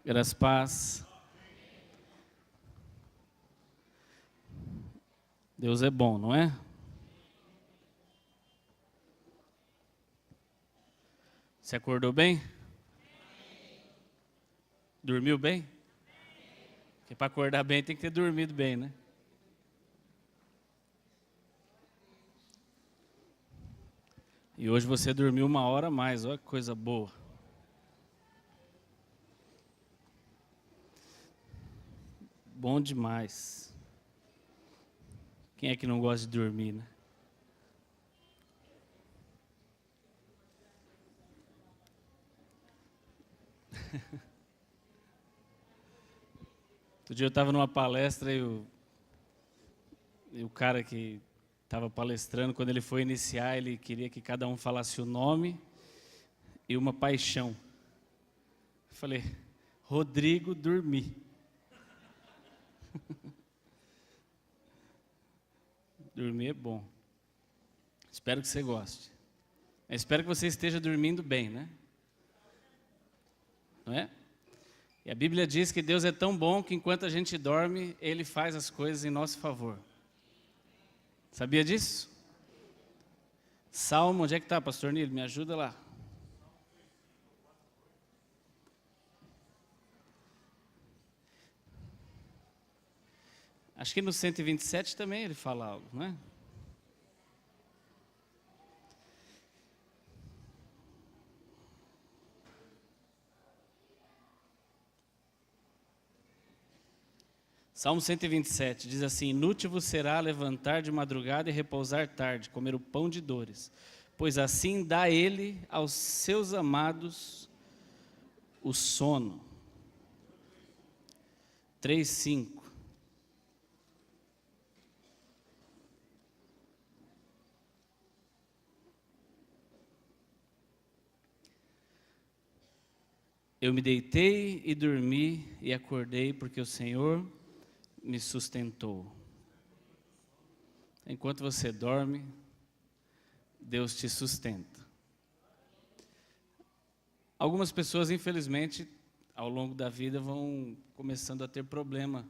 Graças, paz. Deus é bom, não é? Você acordou bem? Dormiu bem? Porque para acordar bem tem que ter dormido bem, né? E hoje você dormiu 1 hora a mais, olha que coisa boa. Bom demais. Quem é que não gosta de dormir, né? Outro dia eu estava numa palestra e o cara que estava palestrando, quando ele foi iniciar, ele queria que cada um falasse o nome e uma paixão. Eu falei, Rodrigo dormir. Dormir é bom. Espero que você goste. Eu espero que você esteja dormindo bem, né? Não é? E a Bíblia diz que Deus é tão bom que enquanto a gente dorme, Ele faz as coisas em nosso favor. Sabia disso? Salmo, onde é que está, pastor Nilo? Me ajuda lá. Acho que no 127 também ele fala algo, não é? Salmo 127 diz assim: inútil vos será levantar de madrugada e repousar tarde, comer o pão de dores, pois assim dá ele aos seus amados o sono. 3:5. Eu me deitei e dormi e acordei porque o Senhor me sustentou. Enquanto você dorme, Deus te sustenta. Algumas pessoas, infelizmente, ao longo da vida vão começando a ter problema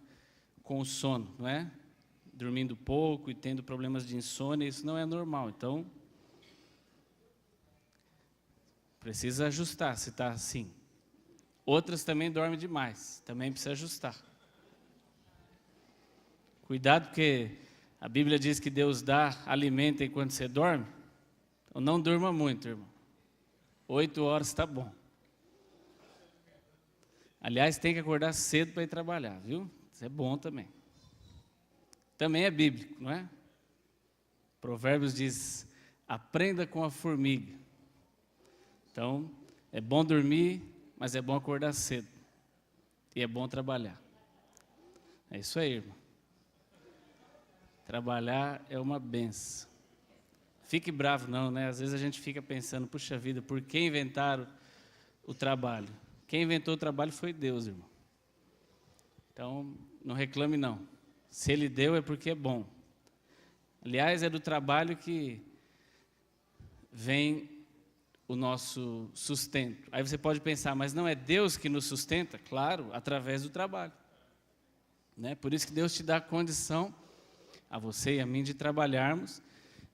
com o sono, não é? Dormindo pouco e tendo problemas de insônia, isso não é normal. Então, precisa ajustar se está assim. Outras também dormem demais, também precisa ajustar. Cuidado, porque a Bíblia diz que Deus dá alimento enquanto você dorme. Então não durma muito, irmão. 8 horas está bom. Aliás, tem que acordar cedo para ir trabalhar, viu? Isso é bom também. Também é bíblico, não é? Provérbios diz, aprenda com a formiga. Então, é bom dormir, mas é bom acordar cedo. E é bom trabalhar. É isso aí, irmão. Trabalhar é uma benção. Fique bravo não, né? Às vezes a gente fica pensando, puxa vida, por que inventaram o trabalho? Quem inventou o trabalho foi Deus, irmão. Então, não reclame não. Se Ele deu é porque é bom. Aliás, é do trabalho que vem o nosso sustento. Aí você pode pensar, mas não é Deus que nos sustenta? Claro, através do trabalho. Né? Por isso que Deus te dá a condição, a você e a mim, de trabalharmos,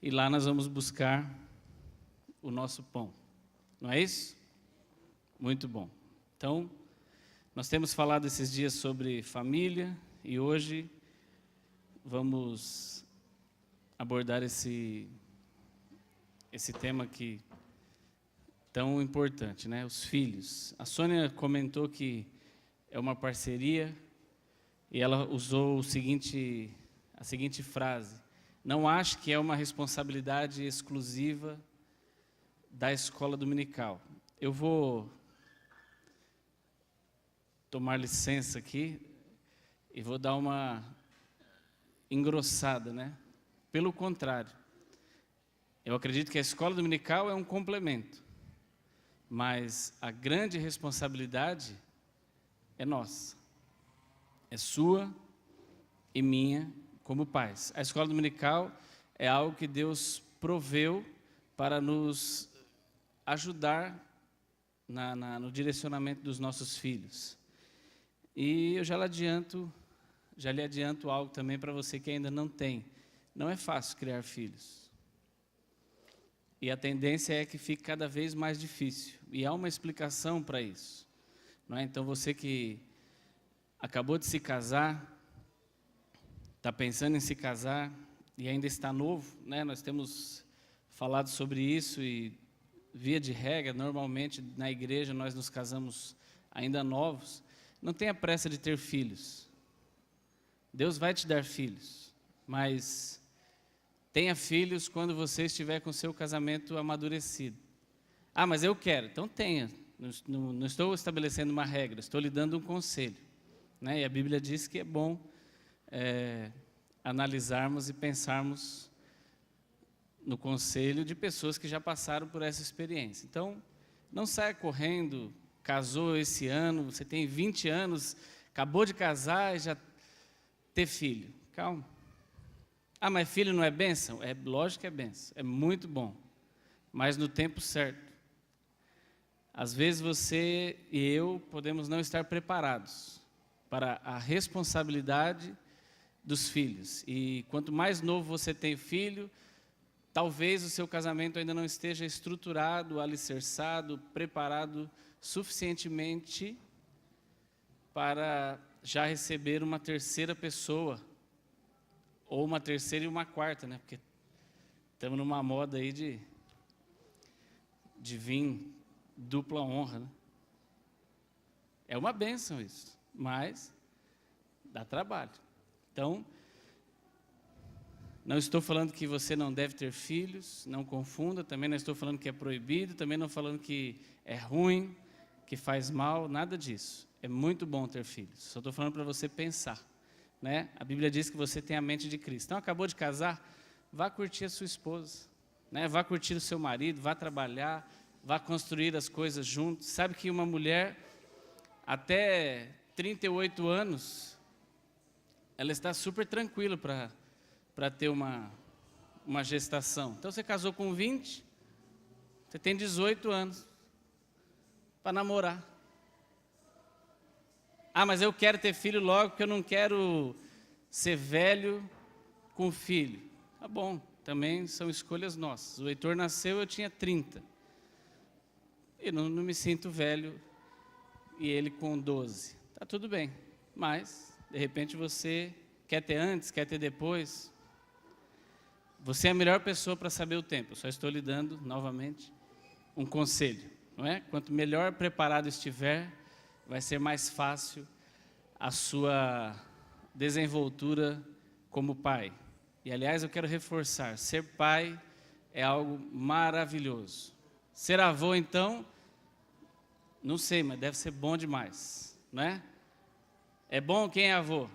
e lá nós vamos buscar o nosso pão. Não é isso? Muito bom. Então, nós temos falado esses dias sobre família, e hoje vamos abordar esse tema aqui tão importante, né? Os filhos. A Sônia comentou que é uma parceria e ela usou a seguinte frase: não acho que é uma responsabilidade exclusiva da escola dominical. Eu vou tomar licença aqui e vou dar uma engrossada, né? Pelo contrário, eu acredito que a escola dominical é um complemento, mas a grande responsabilidade é nossa, é sua e minha como pais. A escola dominical é algo que Deus proveu para nos ajudar no direcionamento dos nossos filhos. E eu já lhe adianto algo também para você que ainda não tem. Não é fácil criar filhos. E a tendência é que fique cada vez mais difícil. E há uma explicação para isso. Não é? Então, você que acabou de se casar, está pensando em se casar e ainda está novo, né? Nós temos falado sobre isso e, via de regra, normalmente na igreja nós nos casamos ainda novos. Não tenha pressa de ter filhos. Deus vai te dar filhos, mas tenha filhos quando você estiver com seu casamento amadurecido. Ah, mas eu quero. Então tenha. Não estou estabelecendo uma regra, estou lhe dando um conselho. Né? E a Bíblia diz que é bom analisarmos e pensarmos no conselho de pessoas que já passaram por essa experiência. Então, não saia correndo, casou esse ano, você tem 20 anos, acabou de casar e já ter filho. Calma. Ah, mas filho não é bênção? É lógico que é bênção, é muito bom, mas no tempo certo. Às vezes você e eu podemos não estar preparados para a responsabilidade dos filhos. E quanto mais novo você tem filho, talvez o seu casamento ainda não esteja estruturado, alicerçado, preparado suficientemente para já receber uma terceira pessoa, ou uma terceira e uma quarta, né? Porque estamos numa moda aí de vir dupla honra, né? É uma bênção isso, mas dá trabalho. Então, não estou falando que você não deve ter filhos, não confunda, também não estou falando que é proibido, também não falando que é ruim, que faz mal, nada disso. É muito bom ter filhos, só estou falando para você pensar. Né? A Bíblia diz que você tem a mente de Cristo. Então, acabou de casar, vá curtir a sua esposa, né? Vá curtir o seu marido, vá trabalhar, vá construir as coisas juntos. Sabe que uma mulher, até 38 anos, ela está super tranquila para ter uma gestação. Então, você casou com 20, você tem 18 anos para namorar. Ah, mas eu quero ter filho logo porque eu não quero ser velho com filho. Tá bom, também são escolhas nossas. O Heitor nasceu, eu tinha 30. E não me sinto velho e ele com 12. Tá tudo bem, mas de repente você quer ter antes, quer ter depois. Você é a melhor pessoa para saber o tempo. Eu só estou lhe dando, novamente, um conselho. Não é? Quanto melhor preparado estiver, vai ser mais fácil a sua desenvoltura como pai. E, aliás, eu quero reforçar, ser pai é algo maravilhoso. Ser avô, então, não sei, mas deve ser bom demais, não é? É bom quem é avô?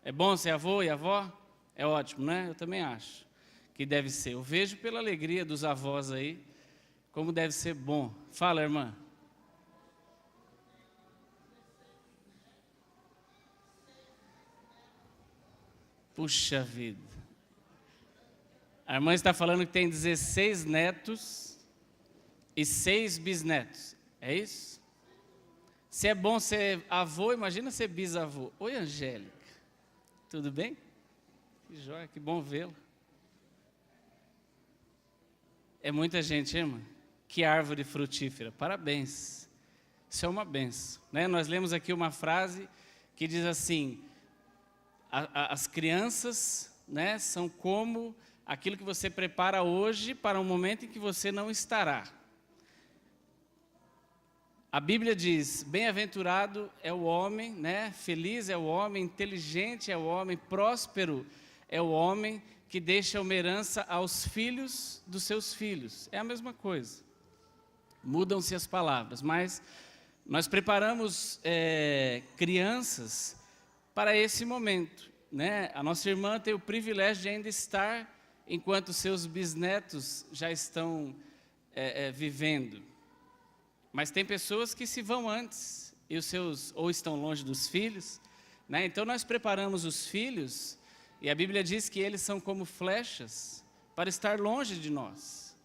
É bom ser avô e avó? É ótimo, né? Eu também acho que deve ser. Eu vejo pela alegria dos avós aí, como deve ser bom. Fala, irmã. Puxa vida. A irmã está falando que tem 16 netos e 6 bisnetos. É isso? Se é bom ser avô, imagina ser bisavô. Oi, Angélica. Tudo bem? Que joia, que bom vê-la. É muita gente, irmã. Que árvore frutífera. Parabéns. Isso é uma benção, né? Nós lemos aqui uma frase que diz assim: as crianças, né, são como aquilo que você prepara hoje para um momento em que você não estará. A Bíblia diz: bem-aventurado é o homem, né, feliz é o homem, inteligente é o homem, próspero é o homem que deixa uma herança aos filhos dos seus filhos. É a mesma coisa. Mudam-se as palavras, mas nós preparamos crianças para esse momento, né? A nossa irmã tem o privilégio de ainda estar enquanto seus bisnetos já estão vivendo. Mas tem pessoas que se vão antes e os seus ou estão longe dos filhos, né? Então nós preparamos os filhos e a Bíblia diz que eles são como flechas para estar longe de nós.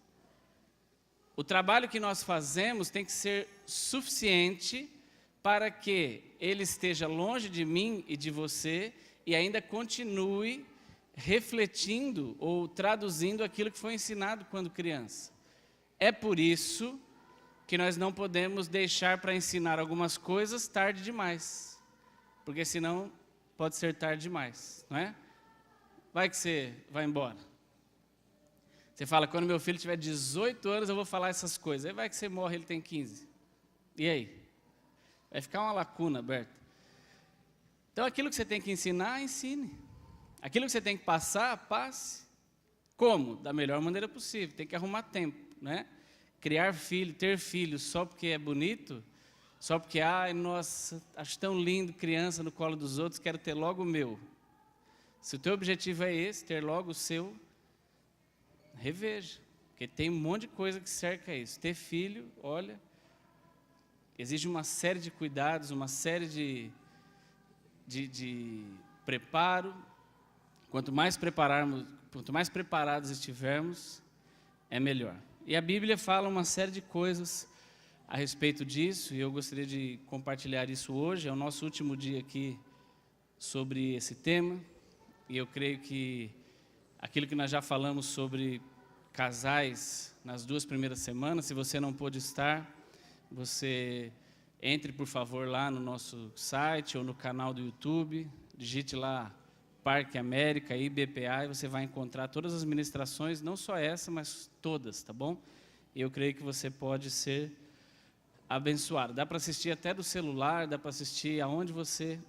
O trabalho que nós fazemos tem que ser suficiente para que ele esteja longe de mim e de você e ainda continue refletindo ou traduzindo aquilo que foi ensinado quando criança. É por isso que nós não podemos deixar para ensinar algumas coisas tarde demais, porque senão pode ser tarde demais, não é? Vai que você vai embora. Você fala, quando meu filho tiver 18 anos eu vou falar essas coisas. Aí vai que você morre, ele tem 15. E aí? Vai ficar uma lacuna aberta. Então aquilo que você tem que ensinar, ensine. Aquilo que você tem que passar, passe. Como? Da melhor maneira possível. Tem que arrumar tempo, né? Criar filho, ter filhos só porque é bonito, só porque, ai, nossa, acho tão lindo criança no colo dos outros, quero ter logo o meu. Se o teu objetivo é esse, ter logo o seu, reveja. Porque tem um monte de coisa que cerca isso. Ter filho, olha, exige uma série de cuidados, uma série de preparo. Quanto mais preparados estivermos, é melhor. E a Bíblia fala uma série de coisas a respeito disso, e eu gostaria de compartilhar isso hoje. É o nosso último dia aqui sobre esse tema, e eu creio que aquilo que nós já falamos sobre casais nas 2 primeiras semanas, se você não pôde estar, você entre, por favor, lá no nosso site ou no canal do YouTube, digite lá Parque América, IBPA, e você vai encontrar todas as ministrações, não só essa, mas todas, tá bom? E eu creio que você pode ser abençoado. Dá para assistir até do celular, dá para assistir aonde você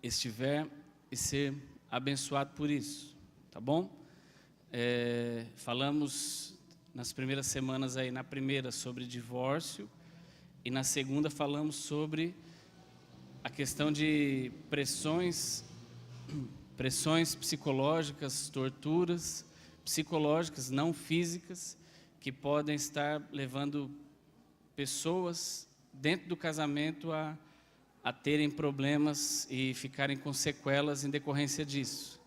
estiver e ser abençoado por isso, tá bom? Falamos nas primeiras semanas aí, na primeira sobre divórcio, e na segunda falamos sobre a questão de pressões psicológicas, torturas psicológicas, não físicas, que podem estar levando pessoas dentro do casamento a terem problemas e ficarem com sequelas em decorrência disso.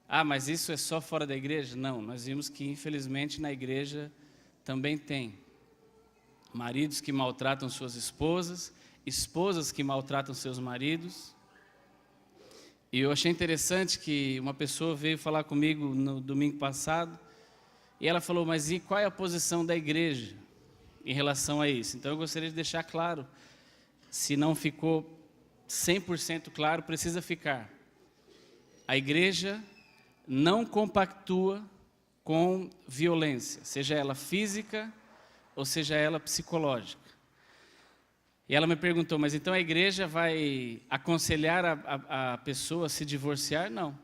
Ah, mas isso é só fora da igreja? Não, nós vimos que infelizmente na igreja também tem maridos que maltratam suas esposas, esposas que maltratam seus maridos. E eu achei interessante que uma pessoa veio falar comigo no domingo passado, e ela falou, mas e qual é a posição da igreja em relação a isso? Então eu gostaria de deixar claro, se não ficou 100% claro, precisa ficar. A igreja não compactua com violência, seja ela física ou seja ela psicológica. E ela me perguntou, mas então a igreja vai aconselhar a pessoa a se divorciar? Não.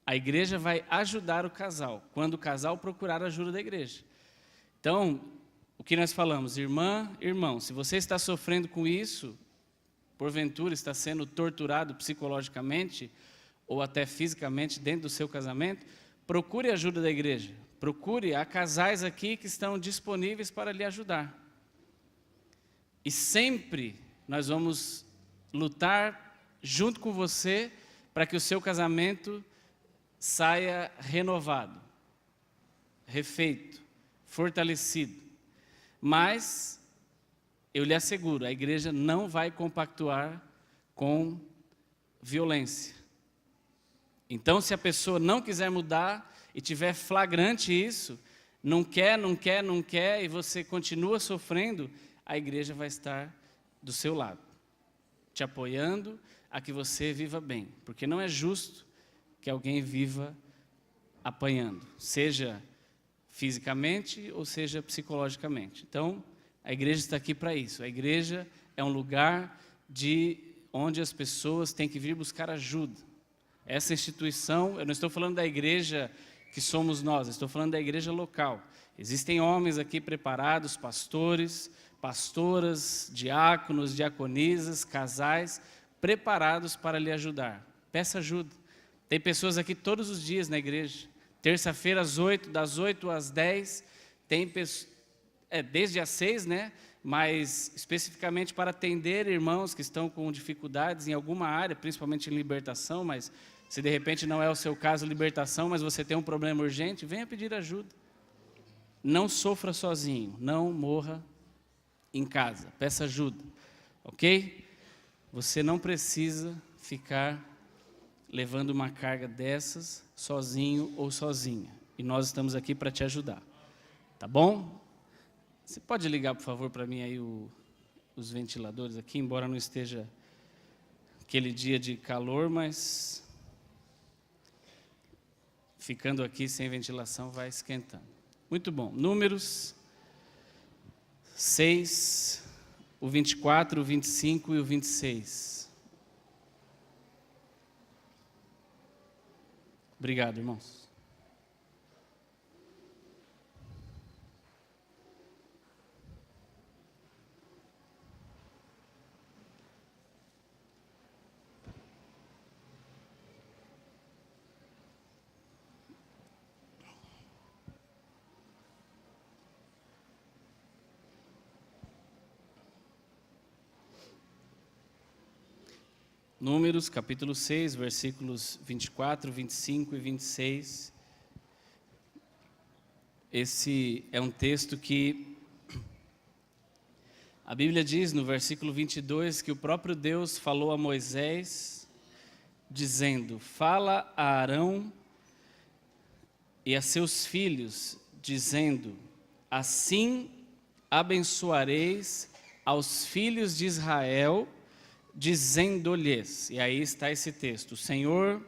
A igreja vai ajudar o casal, quando o casal procurar a ajuda da igreja. Então, o que nós falamos? Irmã, irmão, se você está sofrendo com isso, porventura está sendo torturado psicologicamente ou até fisicamente dentro do seu casamento, procure a ajuda da igreja. Procure, há casais aqui que estão disponíveis para lhe ajudar. E sempre nós vamos lutar junto com você para que o seu casamento saia renovado, refeito, fortalecido. Mas, eu lhe asseguro, a igreja não vai compactuar com violência. Então, se a pessoa não quiser mudar e tiver flagrante isso, não quer, e você continua sofrendo, a igreja vai estar do seu lado, te apoiando a que você viva bem, porque não é justo que alguém viva apanhando, seja fisicamente ou seja psicologicamente. Então, a igreja está aqui para isso. A igreja é um lugar onde as pessoas têm que vir buscar ajuda. Essa instituição, eu não estou falando da igreja que somos nós, estou falando da igreja local. Existem homens aqui preparados, pastores, pastoras, diáconos, diaconisas, casais, preparados para lhe ajudar. Peça ajuda. Tem pessoas aqui todos os dias na igreja. Terça-feira às 8, das 8 às 10, tem desde às 6, né? Mas especificamente para atender irmãos que estão com dificuldades em alguma área, principalmente em libertação, mas se de repente não é o seu caso libertação, mas você tem um problema urgente, venha pedir ajuda. Não sofra sozinho, não morra em casa, peça ajuda. ok? Você não precisa ficar levando uma carga dessas sozinho ou sozinha. E nós estamos aqui para te ajudar. Tá bom? Você pode ligar, por favor, para mim aí os ventiladores aqui, embora não esteja aquele dia de calor, mas ficando aqui sem ventilação vai esquentando. Muito bom. Números 6, o 24, o 25 e o 26. Obrigado, irmãos. Números, capítulo 6, versículos 24, 25 e 26. Esse é um texto que a Bíblia diz no versículo 22 que o próprio Deus falou a Moisés, dizendo: fala a Arão e a seus filhos, dizendo: assim abençoareis aos filhos de Israel, dizendo-lhes, e aí está esse texto: o Senhor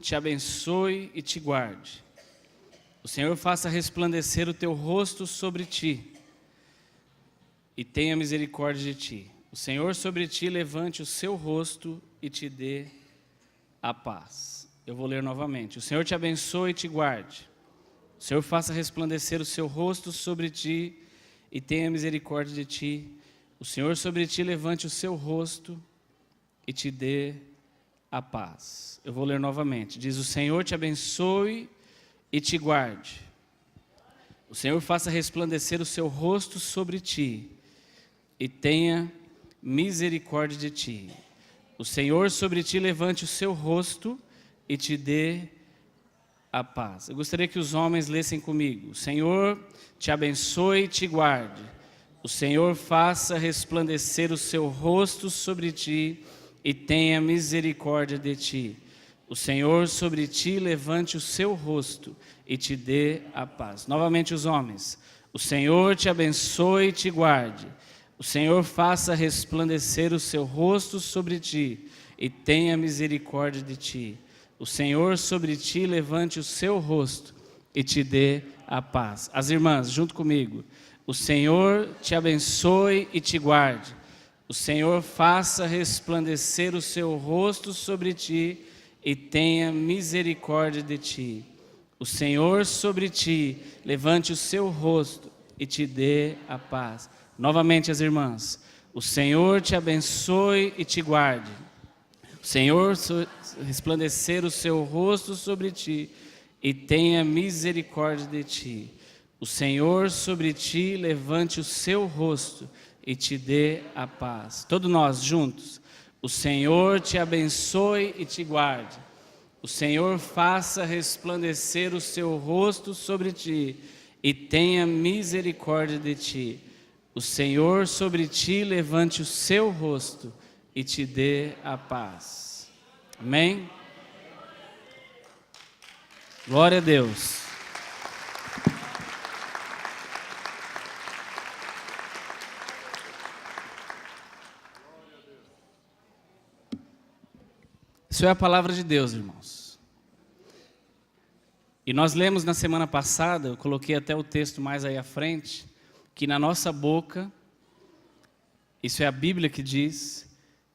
te abençoe e te guarde. O Senhor faça resplandecer o teu rosto sobre ti e tenha misericórdia de ti. O Senhor sobre ti levante o seu rosto e te dê a paz. Eu vou ler novamente. O Senhor te abençoe e te guarde. O Senhor faça resplandecer o seu rosto sobre ti e tenha misericórdia de ti. O Senhor sobre ti levante o seu rosto e te dê a paz. Eu vou ler novamente. Diz: o Senhor te abençoe e te guarde. O Senhor faça resplandecer o seu rosto sobre ti e tenha misericórdia de ti. O Senhor sobre ti levante o seu rosto e te dê a paz. Eu gostaria que os homens lessem comigo. O Senhor te abençoe e te guarde. O Senhor faça resplandecer o seu rosto sobre ti e tenha misericórdia de ti. O Senhor sobre ti levante o seu rosto e te dê a paz. Novamente os homens. O Senhor te abençoe e te guarde. O Senhor faça resplandecer o seu rosto sobre ti e tenha misericórdia de ti. O Senhor sobre ti levante o seu rosto e te dê a paz. As irmãs, junto comigo. O Senhor te abençoe e te guarde. O Senhor faça resplandecer o seu rosto sobre ti e tenha misericórdia de ti. O Senhor sobre ti levante o seu rosto e te dê a paz. Novamente as irmãs. O Senhor te abençoe e te guarde. O Senhor resplandecer o seu rosto sobre ti e tenha misericórdia de ti. O Senhor sobre ti levante o seu rosto e te dê a paz. Todos nós juntos. O Senhor te abençoe e te guarde. O Senhor faça resplandecer o seu rosto sobre ti e tenha misericórdia de ti. O Senhor sobre ti levante o seu rosto e te dê a paz. Amém? Glória a Deus. Isso é a palavra de Deus, irmãos. E nós lemos na semana passada, eu coloquei até o texto mais aí à frente, que na nossa boca, isso é a Bíblia que diz,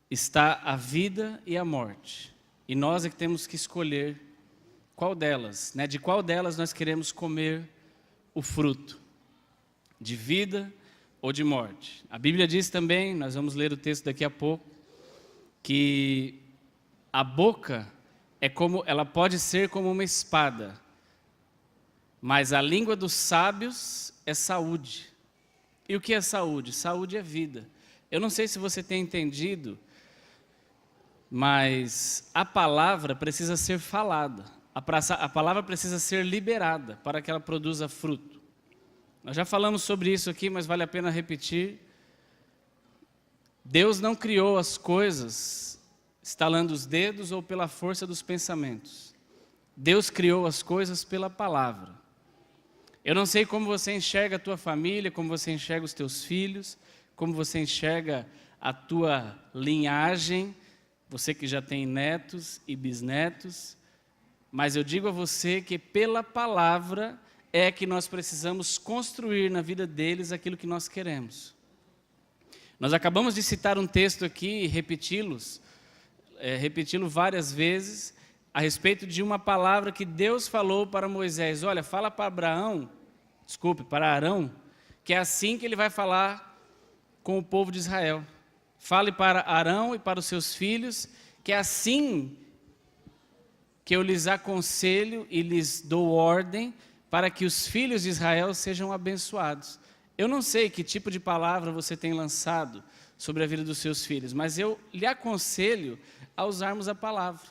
está a vida e a morte. E nós é que temos que escolher qual delas, né? De qual delas nós queremos comer o fruto, de vida ou de morte. A Bíblia diz também, nós vamos ler o texto daqui a pouco, que a boca ela pode ser como uma espada, mas a língua dos sábios é saúde. E o que é saúde? Saúde é vida. Eu não sei se você tem entendido, mas a palavra precisa ser falada. A palavra precisa ser liberada para que ela produza fruto. Nós já falamos sobre isso aqui, mas vale a pena repetir. Deus não criou as coisas estalando os dedos ou pela força dos pensamentos. Deus criou as coisas pela palavra. Eu não sei como você enxerga a tua família, como você enxerga os teus filhos, como você enxerga a tua linhagem, você que já tem netos e bisnetos, mas eu digo a você que pela palavra é que nós precisamos construir na vida deles aquilo que nós queremos. Nós acabamos de citar um texto aqui e repeti-lo várias vezes, a respeito de uma palavra que Deus falou para Moisés. Olha, fala para Arão, que é assim que ele vai falar com o povo de Israel. Fale para Arão e para os seus filhos, que é assim que eu lhes aconselho e lhes dou ordem para que os filhos de Israel sejam abençoados. Eu não sei que tipo de palavra você tem lançado sobre a vida dos seus filhos, mas eu lhe aconselho a usarmos a palavra.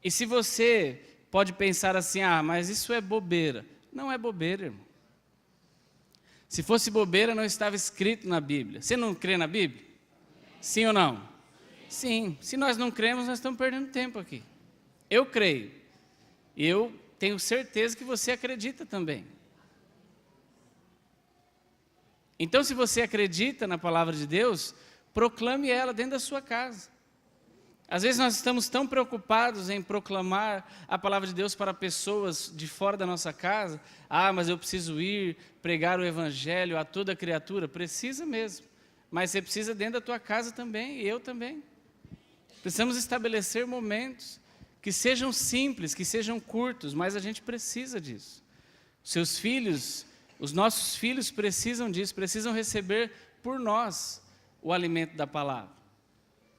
E se você pode pensar assim, mas isso é bobeira. Não é bobeira, irmão. Se fosse bobeira, não estava escrito na Bíblia. Você não crê na Bíblia? Sim ou não? Sim. Se nós não cremos, nós estamos perdendo tempo aqui. Eu creio. E eu tenho certeza que você acredita também. Então, se você acredita na palavra de Deus, proclame ela dentro da sua casa. Às vezes nós estamos tão preocupados em proclamar a palavra de Deus para pessoas de fora da nossa casa. Mas eu preciso ir pregar o evangelho a toda criatura. Precisa mesmo. Mas você precisa dentro da tua casa também, e eu também. Precisamos estabelecer momentos que sejam simples, que sejam curtos, mas a gente precisa disso. Seus filhos, os nossos filhos precisam disso, precisam receber por nós o alimento da palavra.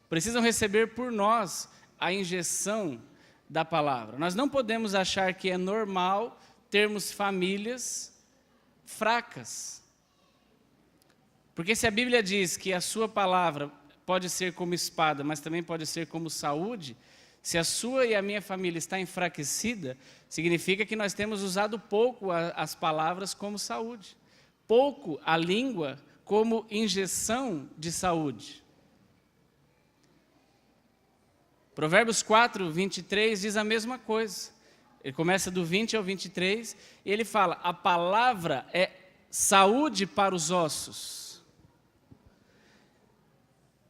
Precisam receber por nós a injeção da palavra. Nós não podemos achar que é normal termos famílias fracas. Porque se a Bíblia diz que a sua palavra pode ser como espada, mas também pode ser como saúde, se a sua e a minha família está enfraquecida, significa que nós temos usado pouco as palavras como saúde. Pouco a língua como injeção de saúde. Provérbios 4, 23 diz a mesma coisa. Ele começa do 20 ao 23 e ele fala, a palavra é saúde para os ossos.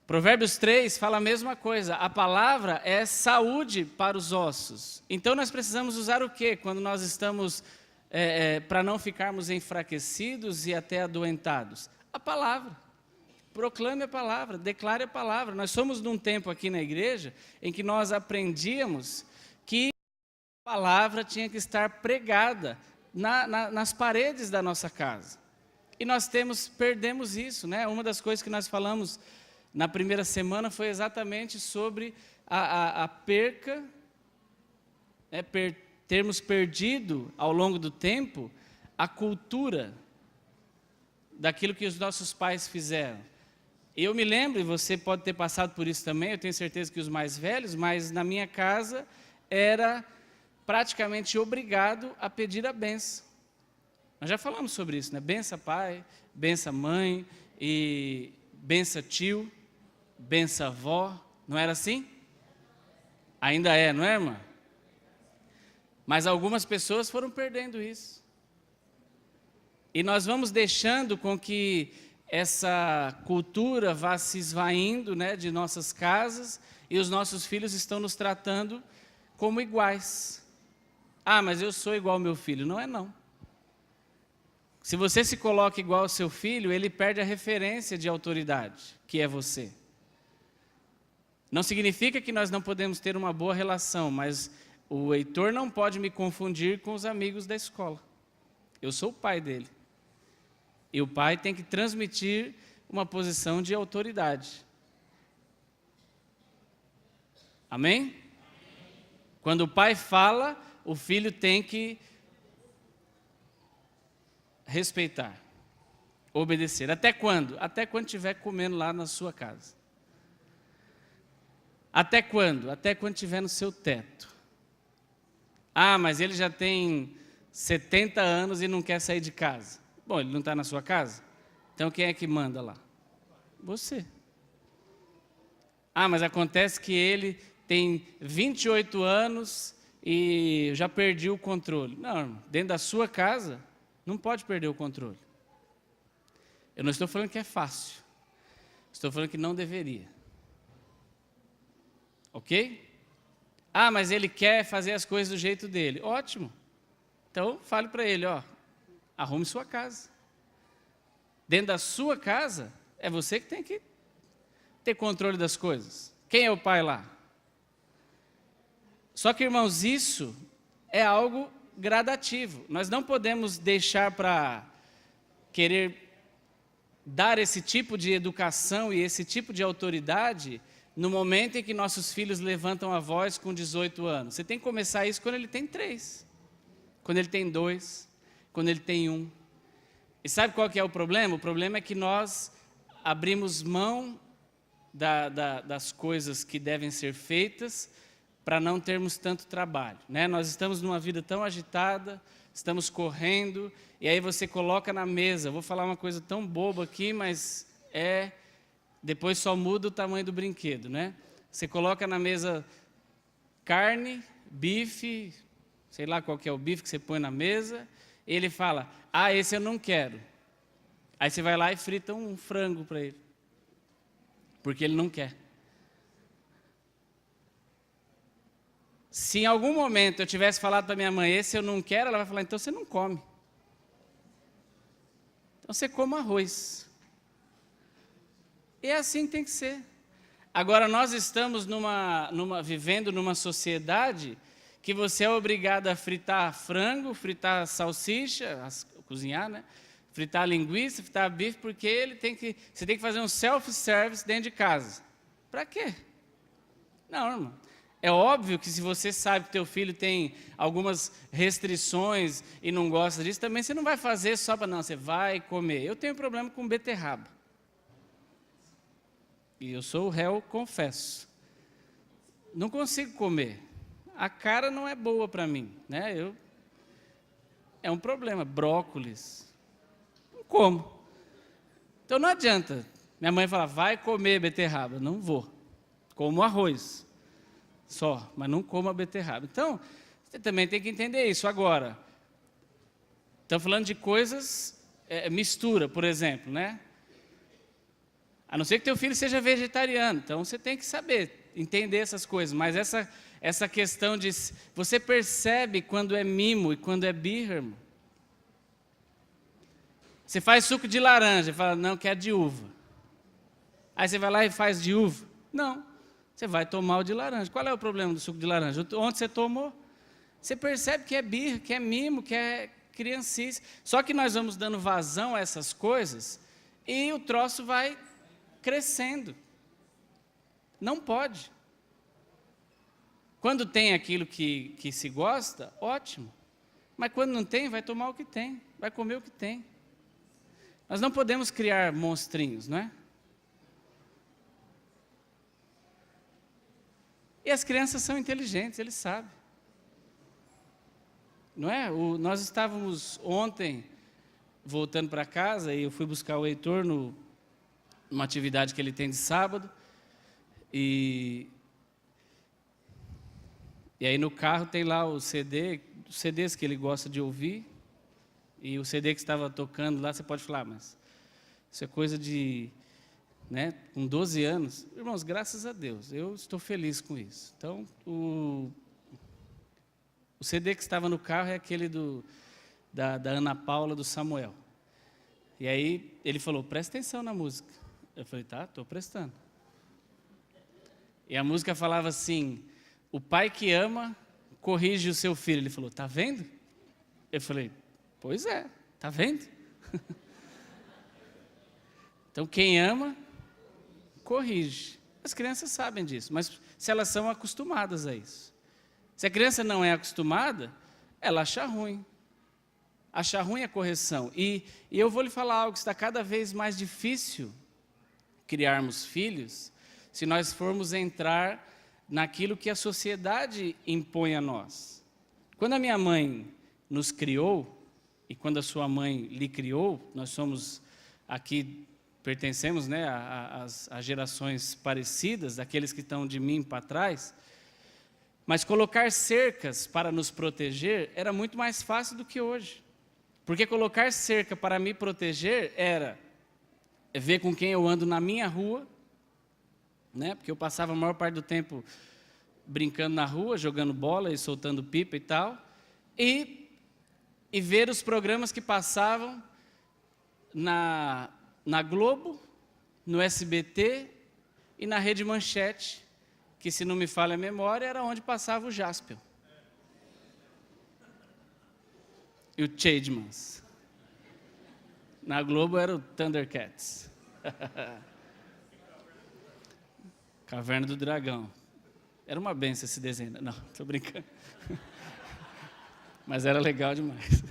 Provérbios 3 fala a mesma coisa, a palavra é saúde para os ossos. Então nós precisamos usar o quê? Quando nós estamos, para não ficarmos enfraquecidos e até adoentados? A palavra. Proclame a palavra, declare a palavra. Nós somos num tempo aqui na igreja em que nós aprendíamos que a palavra tinha que estar pregada nas paredes da nossa casa. E nós perdemos isso, né? Uma das coisas que nós falamos na primeira semana foi exatamente sobre a perca, termos perdido ao longo do tempo a cultura daquilo que os nossos pais fizeram. Eu me lembro, e você pode ter passado por isso também, eu tenho certeza que os mais velhos, mas na minha casa era praticamente obrigado a pedir a benção. Nós já falamos sobre isso, né? Bença pai, bença mãe, e bença tio, bença avó, não era assim? Ainda é, não é, irmã? Mas algumas pessoas foram perdendo isso. E nós vamos deixando com que essa cultura vá se esvaindo, né, de nossas casas, e os nossos filhos estão nos tratando como iguais. Mas eu sou igual ao meu filho. Não é não. Se você se coloca igual ao seu filho, ele perde a referência de autoridade, que é você. Não significa que nós não podemos ter uma boa relação, mas o Heitor não pode me confundir com os amigos da escola. Eu sou o pai dele. E o pai tem que transmitir uma posição de autoridade. Amém? Quando o pai fala, o filho tem que respeitar, obedecer. Até quando? Até quando estiver comendo lá na sua casa. Até quando? Até quando estiver no seu teto. Mas ele já tem 70 anos e não quer sair de casa. Bom, ele não está na sua casa? Então quem é que manda lá? Você. Ah, mas acontece que ele tem 28 anos e já perdi o controle. Não, irmão, dentro da sua casa, não pode perder o controle. Eu não estou falando que é fácil. Estou falando que não deveria. Ok? Ah, mas ele quer fazer as coisas do jeito dele. Ótimo. Então, fale para ele, ó, arrume sua casa. Dentro da sua casa, é você que tem que ter controle das coisas. Quem é o pai lá? Só que, irmãos, isso é algo gradativo. Nós não podemos deixar para querer dar esse tipo de educação e esse tipo de autoridade no momento em que nossos filhos levantam a voz com 18 anos. Você tem que começar isso quando ele tem 3, quando ele tem 2, quando ele tem 1. E sabe qual que é o problema? O problema é que nós abrimos mão das coisas que devem ser feitas para não termos tanto trabalho, né? Nós estamos numa vida tão agitada, estamos correndo, e aí você coloca na mesa, vou falar uma coisa tão boba aqui, mas depois só muda o tamanho do brinquedo, né? Você coloca na mesa carne, bife, sei lá qual que é o bife que você põe na mesa, e ele fala, ah, esse eu não quero. Aí você vai lá e frita um frango para ele, porque ele não quer. Se em algum momento eu tivesse falado para minha mãe, esse eu não quero, ela vai falar, então você não come. Então você come arroz. E é assim que tem que ser. Agora, nós estamos vivendo numa sociedade que você é obrigado a fritar frango, fritar salsicha, cozinhar, né? Fritar linguiça, fritar bife, porque você tem que fazer um self-service dentro de casa. Para quê? Não, irmão. É óbvio que se você sabe que teu filho tem algumas restrições e não gosta disso, também você não vai fazer só para não, você vai comer. Eu tenho problema com beterraba. E eu sou o réu, confesso. Não consigo comer. A cara não é boa para mim, né? É um problema. Brócolis. Não como. Então não adianta. Minha mãe fala, vai comer beterraba. Não vou. Como arroz. Só, mas não como a beterraba. Então, você também tem que entender isso. Agora, estamos falando de coisas, mistura, por exemplo, né? A não ser que teu filho seja vegetariano, então você tem que saber, entender essas coisas. Mas essa questão de, você percebe quando é mimo e quando é birra, irmão? Você faz suco de laranja, fala, não, quer de uva. Aí você vai lá e faz de uva. Não. Você vai tomar o de laranja. Qual é o problema do suco de laranja? Onde você tomou? Você percebe que é birra, que é mimo, que é criancice. Só que nós vamos dando vazão a essas coisas e o troço vai crescendo. Não pode. Quando tem aquilo que se gosta, ótimo. Mas quando não tem, vai tomar o que tem, vai comer o que tem. Nós não podemos criar monstrinhos, não é? E as crianças são inteligentes, eles sabem. Não é? Nós estávamos ontem voltando para casa e eu fui buscar o Heitor numa atividade que ele tem de sábado. E aí no carro tem lá o CD, os CDs que ele gosta de ouvir. E o CD que estava tocando lá, você pode falar, mas isso é coisa de... Né, com 12 anos, irmãos, graças a Deus, eu estou feliz com isso. Então, o CD que estava no carro é aquele da Ana Paula, do Samuel. E aí, ele falou, presta atenção na música. Eu falei, tá, estou prestando. E a música falava assim, o pai que ama, corrige o seu filho. Ele falou, tá vendo? Eu falei, pois é, tá vendo? Então, quem ama... corrige. As crianças sabem disso, mas se elas são acostumadas a isso. Se a criança não é acostumada, ela acha ruim. Achar ruim é correção. E eu vou lhe falar algo, que está cada vez mais difícil criarmos filhos, se nós formos entrar naquilo que a sociedade impõe a nós. Quando a minha mãe nos criou, e quando a sua mãe lhe criou, nós somos aqui pertencemos, né, a gerações parecidas, daqueles que estão de mim para trás, mas colocar cercas para nos proteger era muito mais fácil do que hoje. Porque colocar cerca para me proteger era ver com quem eu ando na minha rua, né, porque eu passava a maior parte do tempo brincando na rua, jogando bola e soltando pipa e tal, e ver os programas que passavam na Globo, no SBT e na Rede Manchete, que, se não me falha a memória, era onde passava o Jaspion. E o Changemans. Na Globo era o Thundercats. Caverna do Dragão. Era uma benção esse desenho. Não, estou brincando. Mas era legal demais.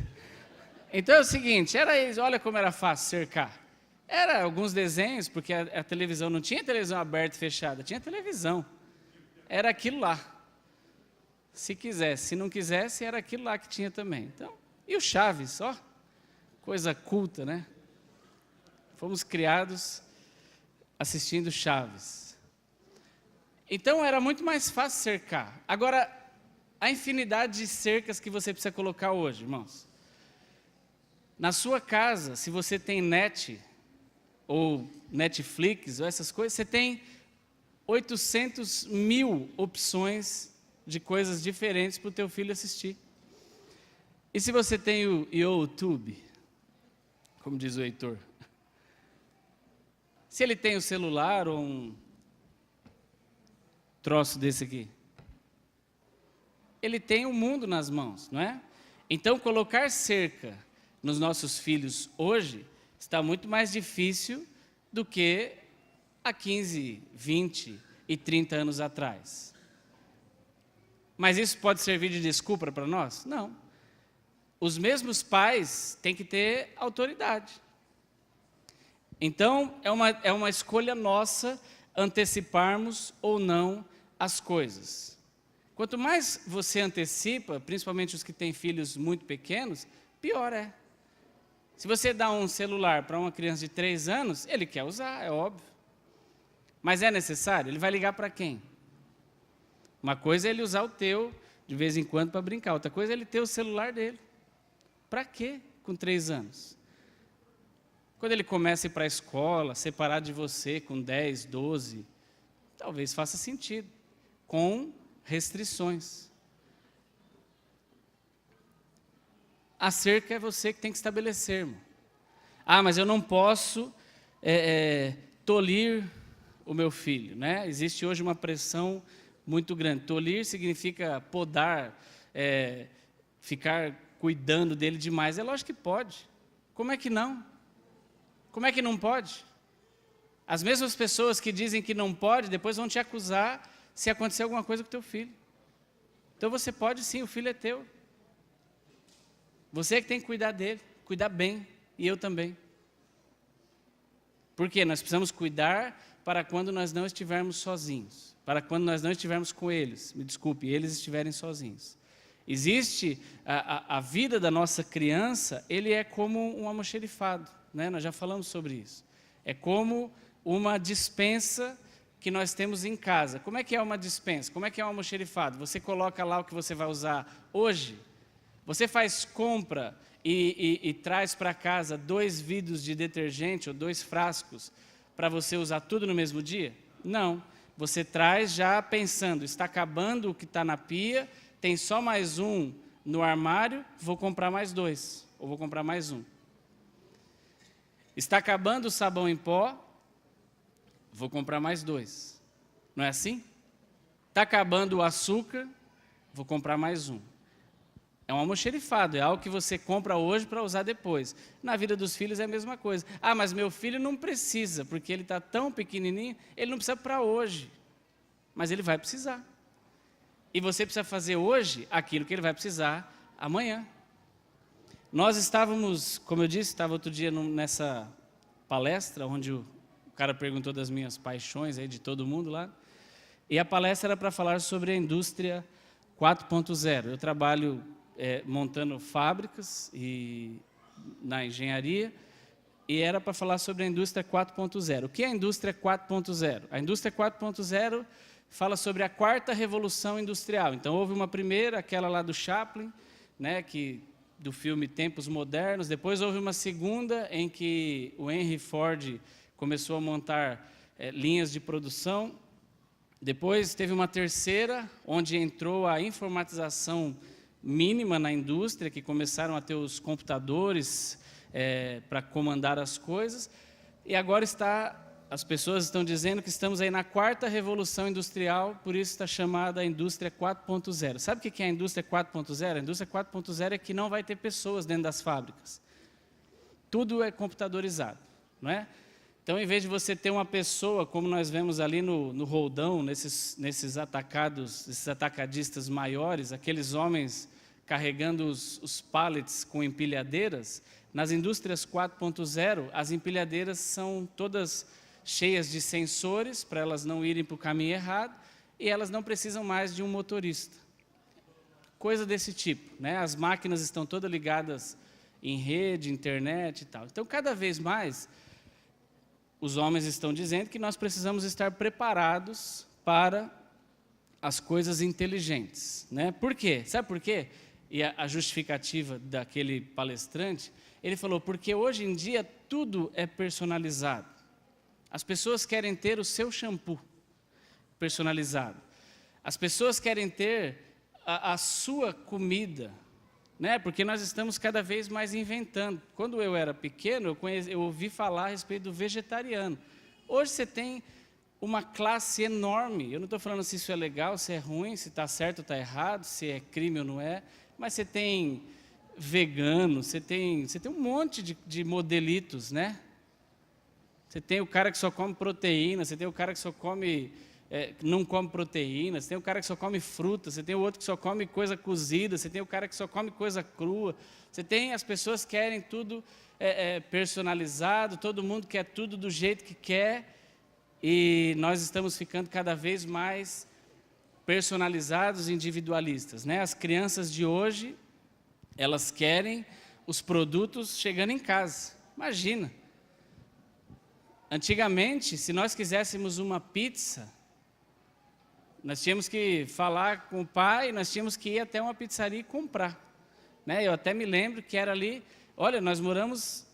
Então é o seguinte, era isso, olha como era fácil cercar. Era alguns desenhos, porque a televisão não tinha televisão aberta e fechada, tinha televisão. Era aquilo lá. Se quisesse, se não quisesse, era aquilo lá que tinha também. Então, e o Chaves, ó, coisa culta, né? Fomos criados assistindo Chaves. Então era muito mais fácil cercar. Agora, a infinidade de cercas que você precisa colocar hoje, irmãos. Na sua casa, se você tem net, ou Netflix, ou essas coisas, você tem 800 mil opções de coisas diferentes para o teu filho assistir. E se você tem o YouTube, como diz o Heitor, se ele tem o celular ou um troço desse aqui, ele tem o mundo nas mãos, não é? Então, colocar cerca nos nossos filhos hoje está muito mais difícil do que há 15, 20 e 30 anos atrás. Mas isso pode servir de desculpa para nós? Não. Os mesmos pais têm que ter autoridade. Então, é uma escolha nossa anteciparmos ou não as coisas. Quanto mais você antecipa, principalmente os que têm filhos muito pequenos, pior é. Se você dá um celular para uma criança de 3 anos, ele quer usar, é óbvio. Mas é necessário? Ele vai ligar para quem? Uma coisa é ele usar o teu, de vez em quando, para brincar. Outra coisa é ele ter o celular dele. Para quê com 3 anos? Quando ele começa a ir para a escola, separado de você com 10, 12, talvez faça sentido, com restrições. A cerca é você que tem que estabelecer, irmão. Ah, mas eu não posso tolir o meu filho, né? Existe hoje uma pressão muito grande. Tolir significa podar, ficar cuidando dele demais. É lógico que pode. Como é que não? Como é que não pode? As mesmas pessoas que dizem que não pode, depois vão te acusar se acontecer alguma coisa com o teu filho. Então você pode sim, o filho é teu. Você é que tem que cuidar dele, cuidar bem, e eu também. Por quê? Nós precisamos cuidar para quando nós não estivermos sozinhos, para quando nós não estivermos com eles, me desculpe, eles estiverem sozinhos. Existe a vida da nossa criança, ele é como um almoxerifado, né? Nós já falamos sobre isso. É como uma despensa que nós temos em casa. Como é que é uma despensa? Como é que é um almoxerifado? Você coloca lá o que você vai usar hoje. Você faz compra e traz para casa 2 vidros de detergente ou 2 frascos para você usar tudo no mesmo dia? Não. Você traz já pensando, está acabando o que está na pia, tem só mais um no armário, vou comprar mais 2, ou vou comprar mais um. Está acabando o sabão em pó, vou comprar mais 2. Não é assim? Está acabando o açúcar, vou comprar mais um. É um almoxerifado, é algo que você compra hoje para usar depois. Na vida dos filhos é a mesma coisa. Ah, mas meu filho não precisa, porque ele está tão pequenininho, ele não precisa para hoje. Mas ele vai precisar. E você precisa fazer hoje aquilo que ele vai precisar amanhã. Nós estávamos, como eu disse, estava outro dia nessa palestra, onde o cara perguntou das minhas paixões, aí de todo mundo lá. E a palestra era para falar sobre a indústria 4.0. Eu trabalho montando fábricas na engenharia, e era para falar sobre a indústria 4.0. O que é a indústria 4.0? A indústria 4.0 fala sobre a quarta revolução industrial. Então, houve uma primeira, aquela lá do Chaplin, né, do filme Tempos Modernos. Depois houve uma segunda, em que o Henry Ford começou a montar linhas de produção. Depois teve uma terceira, onde entrou a informatização mínima na indústria, que começaram a ter os computadores para comandar as coisas. E agora as pessoas estão dizendo que estamos aí na quarta revolução industrial, por isso está chamada a indústria 4.0. Sabe o que é a indústria 4.0? A indústria 4.0 é que não vai ter pessoas dentro das fábricas. Tudo é computadorizado, não é? Então, em vez de você ter uma pessoa, como nós vemos ali no Roldão, nesses atacados, esses atacadistas maiores, aqueles homens carregando os pallets com empilhadeiras, nas indústrias 4.0, as empilhadeiras são todas cheias de sensores, para elas não irem para o caminho errado, e elas não precisam mais de um motorista. Coisa desse tipo, né? As máquinas estão todas ligadas em rede, internet e tal. Então, cada vez mais, os homens estão dizendo que nós precisamos estar preparados para as coisas inteligentes, né? Por quê? Sabe por quê? E a justificativa daquele palestrante, ele falou, porque hoje em dia tudo é personalizado. As pessoas querem ter o seu shampoo personalizado. As pessoas querem ter a sua comida, né? Porque nós estamos cada vez mais inventando. Quando eu era pequeno, eu ouvi falar a respeito do vegetariano. Hoje você tem uma classe enorme. Eu não estou falando se isso é legal, se é ruim, se está certo ou está errado, se é crime ou não é, mas você tem vegano, você tem um monte de modelitos, né? Você tem o cara que só come proteína, você tem o cara que só come... não come proteína, você tem o cara que só come fruta, você tem o outro que só come coisa cozida, você tem o cara que só come coisa crua, as pessoas querem tudo personalizado, todo mundo quer tudo do jeito que quer, e nós estamos ficando cada vez mais personalizados e individualistas, né? As crianças de hoje, elas querem os produtos chegando em casa. Imagina, antigamente, se nós quiséssemos uma pizza, nós tínhamos que falar com o pai, nós tínhamos que ir até uma pizzaria e comprar, né? Eu até me lembro que era ali, olha, nós moramos,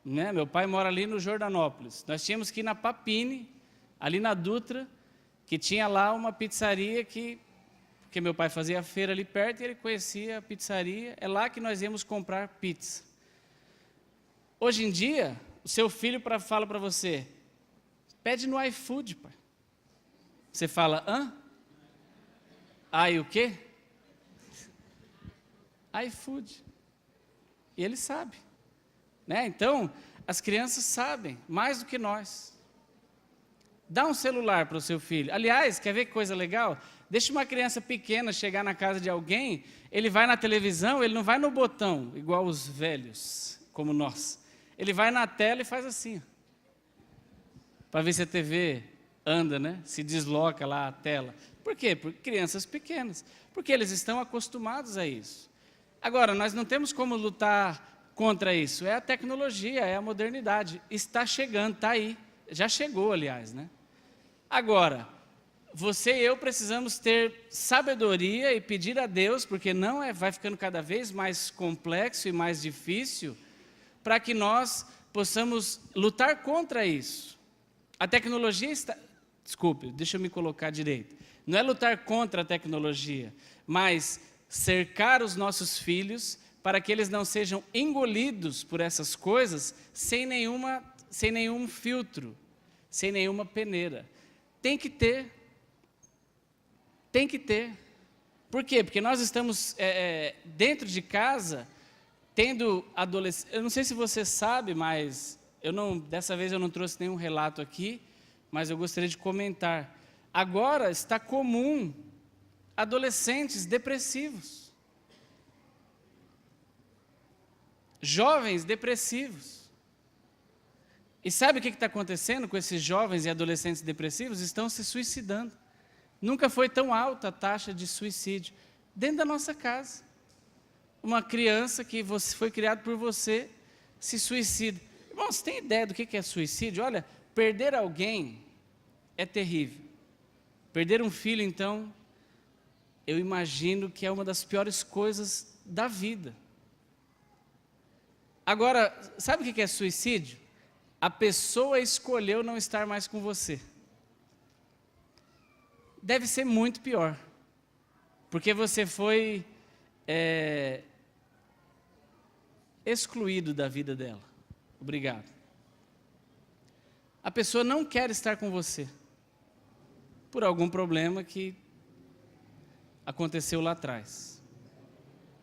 né? Meu pai mora ali no Jordanópolis, nós tínhamos que ir na Papini, ali na Dutra, que tinha lá uma pizzaria porque meu pai fazia feira ali perto e ele conhecia a pizzaria, é lá que nós íamos comprar pizza. Hoje em dia, o seu filho fala para você, pede no iFood, pai. Você fala, hã? E o quê? iFood. E ele sabe, né? Então, as crianças sabem, mais do que nós. Dá um celular para o seu filho. Aliás, quer ver que coisa legal? Deixa uma criança pequena chegar na casa de alguém, ele vai na televisão, ele não vai no botão, igual os velhos, como nós. Ele vai na tela e faz assim, para ver se a TV anda, né? Se desloca lá a tela. Por quê? Porque crianças pequenas. Porque eles estão acostumados a isso. Agora, nós não temos como lutar contra isso. É a tecnologia, é a modernidade. Está chegando, está aí. Já chegou, aliás, né? Agora, você e eu precisamos ter sabedoria e pedir a Deus, porque vai ficando cada vez mais complexo e mais difícil, para que nós possamos lutar contra isso. A tecnologia está... Desculpe, deixa eu me colocar direito. Não é lutar contra a tecnologia, mas cercar os nossos filhos para que eles não sejam engolidos por essas coisas sem nenhum filtro, sem nenhuma peneira. Tem que ter. Por quê? Porque nós estamos dentro de casa, tendo adolescentes. Eu não sei se você sabe, mas dessa vez eu não trouxe nenhum relato aqui, mas eu gostaria de comentar. Agora está comum adolescentes depressivos, jovens depressivos. E sabe o que está acontecendo com esses jovens e adolescentes depressivos? Estão se suicidando. Nunca foi tão alta a taxa de suicídio dentro da nossa casa. Uma criança que foi criada por você se suicida. Irmão, você tem ideia do que é suicídio? Olha, perder alguém é terrível. Perder um filho, então, eu imagino que é uma das piores coisas da vida. Agora, sabe o que é suicídio? A pessoa escolheu não estar mais com você. Deve ser muito pior, porque você foi excluído da vida dela. Obrigado. A pessoa não quer estar com você, por algum problema que aconteceu lá atrás.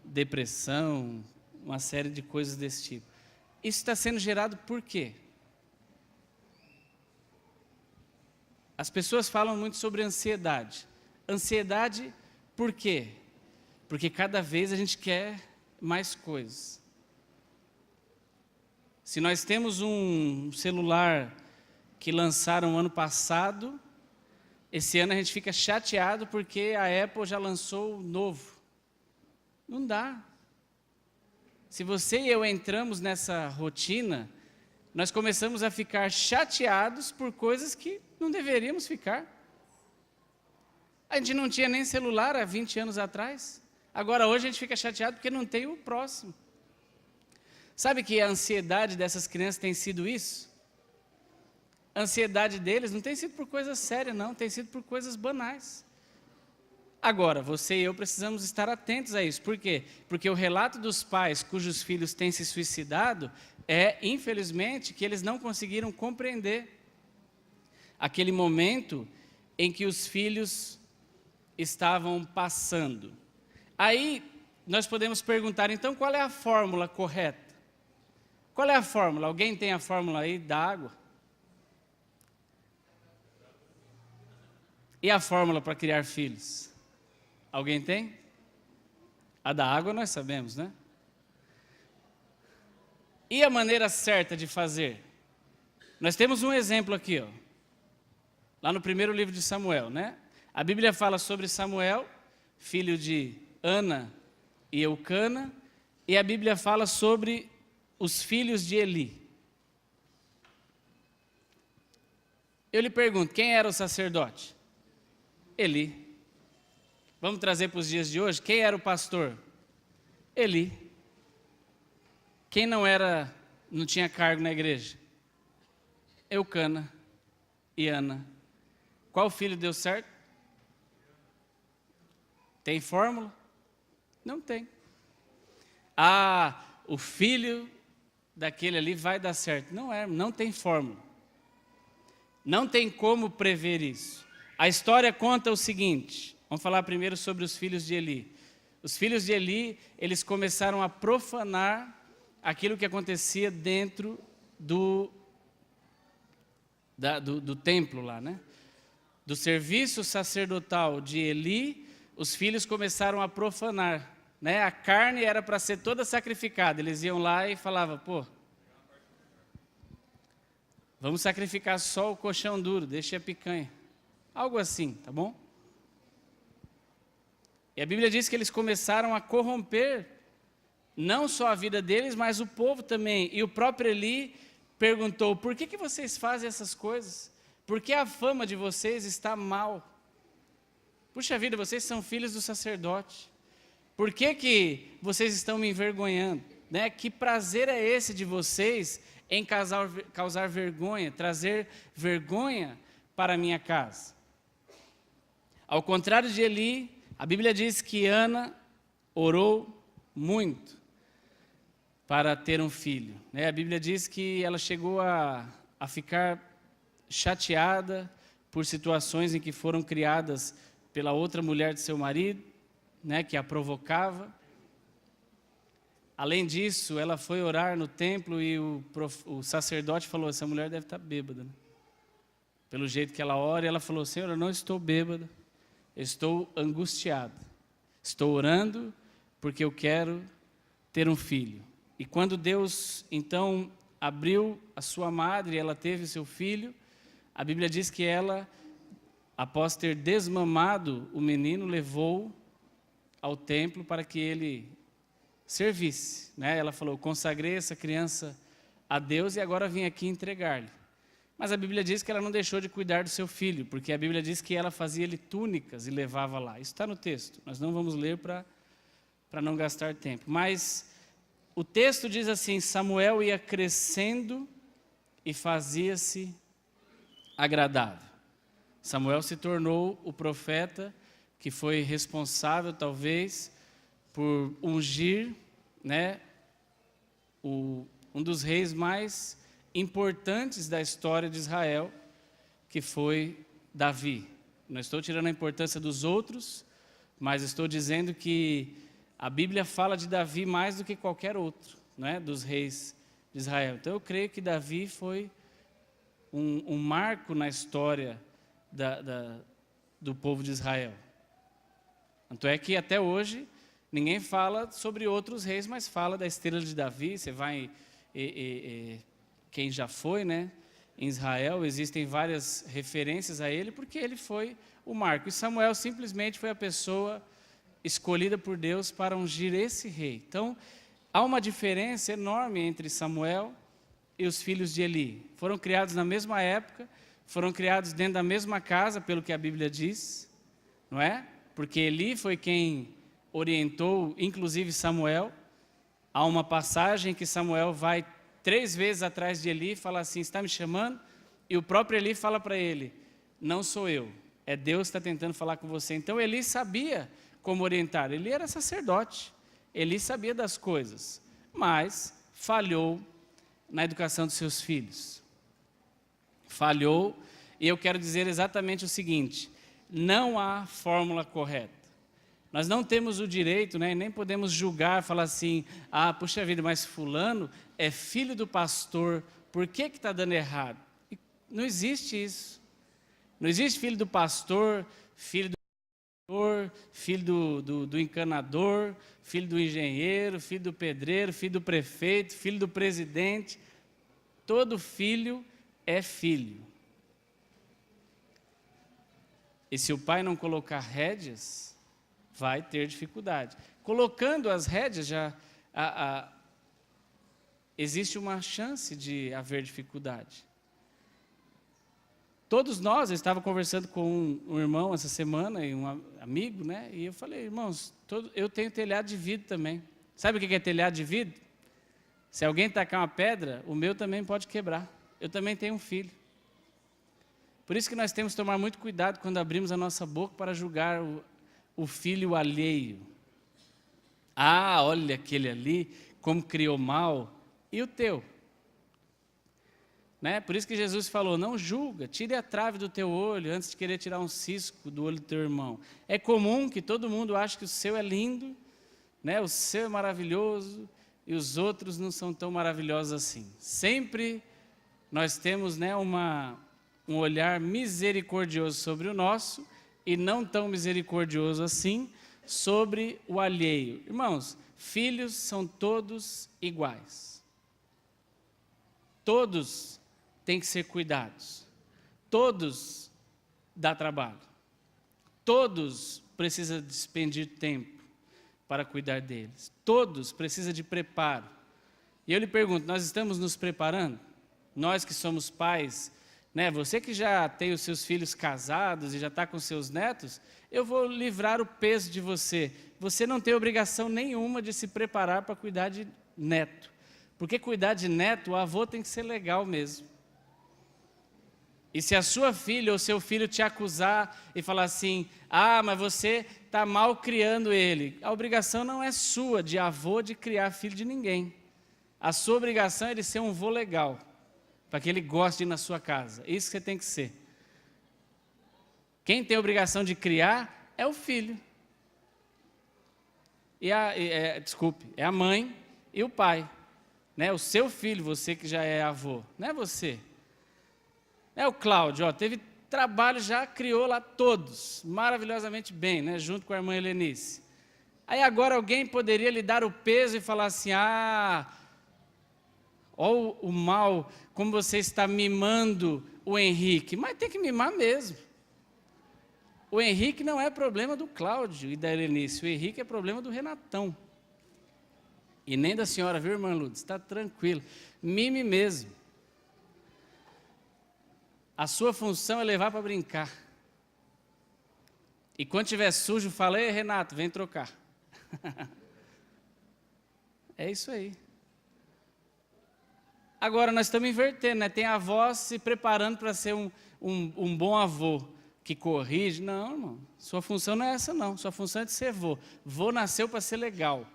Depressão, uma série de coisas desse tipo. Isso está sendo gerado por quê? As pessoas falam muito sobre ansiedade. Ansiedade por quê? Porque cada vez a gente quer mais coisas. Se nós temos um celular que lançaram ano passado, esse ano a gente fica chateado porque a Apple já lançou o novo. Não dá. Se você e eu entramos nessa rotina, nós começamos a ficar chateados por coisas que não deveríamos ficar. A gente não tinha nem celular há 20 anos atrás. Agora hoje a gente fica chateado porque não tem o próximo. Sabe que a ansiedade dessas crianças tem sido isso? A ansiedade deles não tem sido por coisas sérias, não. Tem sido por coisas banais. Agora, você e eu precisamos estar atentos a isso. Por quê? Porque o relato dos pais cujos filhos têm se suicidado é, infelizmente, que eles não conseguiram compreender aquele momento em que os filhos estavam passando. Aí, nós podemos perguntar, então, qual é a fórmula correta? Qual é a fórmula? Alguém tem a fórmula aí da água? E a fórmula para criar filhos? Alguém tem? A da água nós sabemos, né? E a maneira certa de fazer? Nós temos um exemplo aqui, ó. Lá no primeiro livro de Samuel, né? A Bíblia fala sobre Samuel, filho de Ana e Eucana, e a Bíblia fala sobre os filhos de Eli. Eu lhe pergunto, quem era o sacerdote? Eli. Vamos trazer para os dias de hoje, quem era o pastor? Eli. Quem não tinha cargo na igreja? Eucana e Ana. Qual filho deu certo? Tem fórmula? Não tem. Ah, o filho daquele ali vai dar certo. Não tem fórmula. Não tem como prever isso. A história conta o seguinte, vamos falar primeiro sobre os filhos de Eli. Os filhos de Eli, eles começaram a profanar aquilo que acontecia dentro do templo lá, né? Do serviço sacerdotal de Eli, os filhos começaram a profanar, né? A carne era para ser toda sacrificada. Eles iam lá e falavam, pô, vamos sacrificar só o colchão duro, deixa a picanha. Algo assim, tá bom? E a Bíblia diz que eles começaram a corromper não só a vida deles, mas o povo também. E o próprio Eli perguntou, por que vocês fazem essas coisas? Por que a fama de vocês está mal? Puxa vida, vocês são filhos do sacerdote. Por que vocês estão me envergonhando? Né? Que prazer é esse de vocês em causar vergonha, trazer vergonha para a minha casa? Ao contrário de Eli, a Bíblia diz que Ana orou muito para ter um filho. Né? A Bíblia diz que ela chegou a ficar chateada por situações em que foram criadas pela outra mulher de seu marido, né, que a provocava. Além disso, ela foi orar no templo e o sacerdote falou, essa mulher deve estar bêbada. Né? Pelo jeito que ela ora, e ela falou, Senhor, eu não estou bêbada, eu estou angustiada. Estou orando porque eu quero ter um filho. E quando Deus, então, abriu a sua madre e ela teve o seu filho, a Bíblia diz que ela, após ter desmamado o menino, levou ao templo para que ele servisse. Né? Ela falou, consagrei essa criança a Deus e agora vim aqui entregar-lhe. Mas a Bíblia diz que ela não deixou de cuidar do seu filho, porque a Bíblia diz que ela fazia-lhe túnicas e levava lá. Isso está no texto, nós não vamos ler para não gastar tempo. Mas o texto diz assim, Samuel ia crescendo e fazia-se agradável. Samuel se tornou o profeta que foi responsável, talvez, por ungir, né, um dos reis mais importantes da história de Israel, que foi Davi. Não estou tirando a importância dos outros, mas estou dizendo que a Bíblia fala de Davi mais do que qualquer outro, né, dos reis de Israel. Então eu creio que Davi foi um marco na história do povo de Israel. Tanto é que até hoje ninguém fala sobre outros reis, mas fala da estrela de Davi. Você vai quem já foi, né, em Israel, existem várias referências a ele, porque ele foi o marco. E Samuel simplesmente foi a pessoa escolhida por Deus para ungir esse rei. Então, há uma diferença enorme entre Samuel e os filhos de Eli. Foram criados na mesma época, foram criados dentro da mesma casa, pelo que a Bíblia diz, não é? Porque Eli foi quem orientou, inclusive Samuel. Há uma passagem que Samuel vai 3 vezes atrás de Eli e fala assim, está me chamando? E o próprio Eli fala para ele, não sou eu, é Deus que está tentando falar com você. Então Eli sabia como orientar, Eli era sacerdote, Eli sabia das coisas, mas falhou na educação dos seus filhos. Falhou, e eu quero dizer exatamente o seguinte, não há fórmula correta. Nós não temos o direito, né, nem podemos julgar, falar assim, puxa vida, mas fulano é filho do pastor, por que está dando errado? E não existe isso. Não existe filho do pastor, filho do pastor, filho do encanador, filho do engenheiro, filho do pedreiro, filho do prefeito, filho do presidente. Todo filho é filho. E se o pai não colocar rédeas, vai ter dificuldade. Colocando as rédeas, existe uma chance de haver dificuldade. Todos nós, eu estava conversando com um irmão essa semana, e um amigo, né? E eu falei, irmãos, eu tenho telhado de vidro também. Sabe o que é telhado de vidro? Se alguém tacar uma pedra, o meu também pode quebrar. Eu também tenho um filho. Por isso que nós temos que tomar muito cuidado quando abrimos a nossa boca para julgar o filho alheio. Olha aquele ali, como criou mal, e o teu? Né? Por isso que Jesus falou, não julga, tire a trave do teu olho, antes de querer tirar um cisco do olho do teu irmão. É comum que todo mundo ache que o seu é lindo, né? O seu é maravilhoso, e os outros não são tão maravilhosos assim. Sempre nós temos, né, um olhar misericordioso sobre o nosso, e não tão misericordioso assim sobre o alheio. Irmãos, filhos são todos iguais. Todos têm que ser cuidados. Todos dá trabalho. Todos precisam despendir tempo para cuidar deles. Todos precisam de preparo. E eu lhe pergunto, nós estamos nos preparando? Nós que somos pais, né? Você que já tem os seus filhos casados e já está com seus netos, eu vou livrar o peso de você. Você não tem obrigação nenhuma de se preparar para cuidar de neto. Porque cuidar de neto, o avô tem que ser legal mesmo. E se a sua filha ou seu filho te acusar e falar assim, mas você está mal criando ele, a obrigação não é sua, de avô, de criar filho de ninguém. A sua obrigação é de ser um avô legal, para que ele goste de ir na sua casa. Isso que você tem que ser. Quem tem a obrigação de criar é o filho. É a mãe e o pai. Né? O seu filho, você que já é avô, não é você. O Cláudio, teve trabalho, já criou lá todos, maravilhosamente bem, né? Junto com a irmã Helenice. Aí agora alguém poderia lhe dar o peso e falar assim, olha o mal, como você está mimando o Henrique. Mas tem que mimar mesmo. O Henrique não é problema do Cláudio e da Helenice, o Henrique é problema do Renatão. E nem da senhora, viu, irmã Lourdes? Está tranquilo. Mime mesmo. A sua função é levar para brincar. E quando estiver sujo, fala: ei, Renato, vem trocar. É isso aí. Agora, nós estamos invertendo, né? Tem avós se preparando para ser um bom avô, que corrige. Não, irmão, sua função não é essa, não. Sua função é de ser vô. Vô nasceu para ser legal.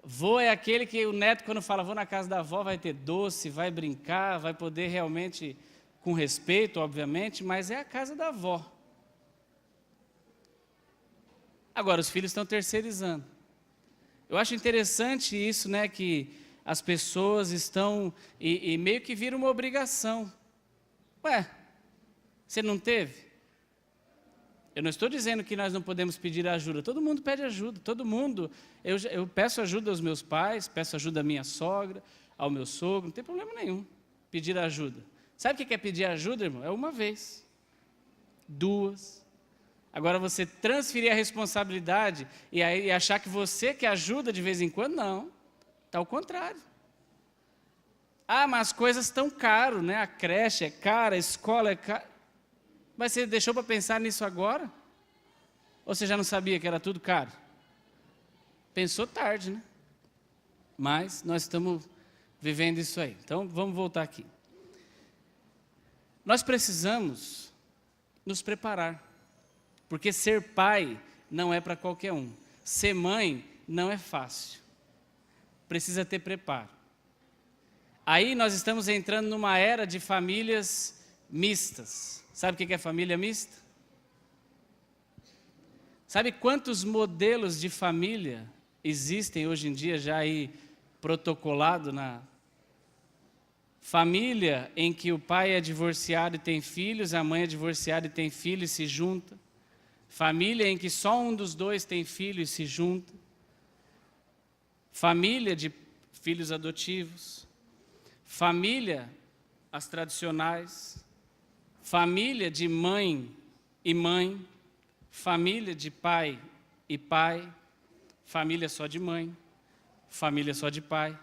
Vô é aquele que o neto, quando fala vou na casa da avó, vai ter doce, vai brincar, vai poder realmente, com respeito, obviamente, mas é a casa da avó. Agora, os filhos estão terceirizando. Eu acho interessante isso, né, que as pessoas estão, e meio que vira uma obrigação. Ué, você não teve? Eu não estou dizendo que nós não podemos pedir ajuda. Todo mundo pede ajuda, todo mundo. Eu peço ajuda aos meus pais, peço ajuda à minha sogra, ao meu sogro, não tem problema nenhum pedir ajuda. Sabe o que é pedir ajuda, irmão? É uma vez, duas. Agora, você transferir a responsabilidade e achar que você que ajuda de vez em quando, não. Está ao contrário. Ah, mas as coisas estão caras, né? A creche é cara, a escola é cara. Mas você deixou para pensar nisso agora? Ou você já não sabia que era tudo caro? Pensou tarde, né? Mas nós estamos vivendo isso aí. Então, vamos voltar aqui. Nós precisamos nos preparar. Porque ser pai não é para qualquer um. Ser mãe não é fácil. Precisa ter preparo. Aí nós estamos entrando numa era de famílias mistas. Sabe o que é família mista? Sabe quantos modelos de família existem hoje em dia já aí protocolado na família em que o pai é divorciado e tem filhos, a mãe é divorciada e tem filhos e se junta. Família em que só um dos dois tem filho e se junta. Família de filhos adotivos. Família, as tradicionais. Família de mãe e mãe. Família de pai e pai. Família só de mãe. Família só de pai.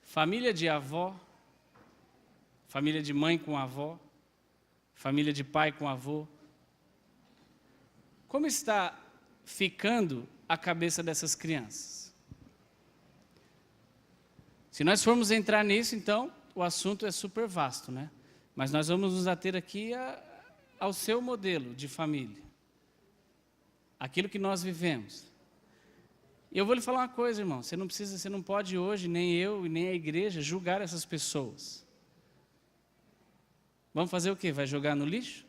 Família de avó. Família de mãe com avó. Família de pai com avô. Como está ficando a cabeça dessas crianças? Se nós formos entrar nisso, então, o assunto é super vasto, né? Mas nós vamos nos ater aqui ao seu modelo de família. Aquilo que nós vivemos. E eu vou lhe falar uma coisa, irmão. Você não pode hoje, nem eu e nem a igreja, julgar essas pessoas. Vamos fazer o quê? Vai jogar no lixo?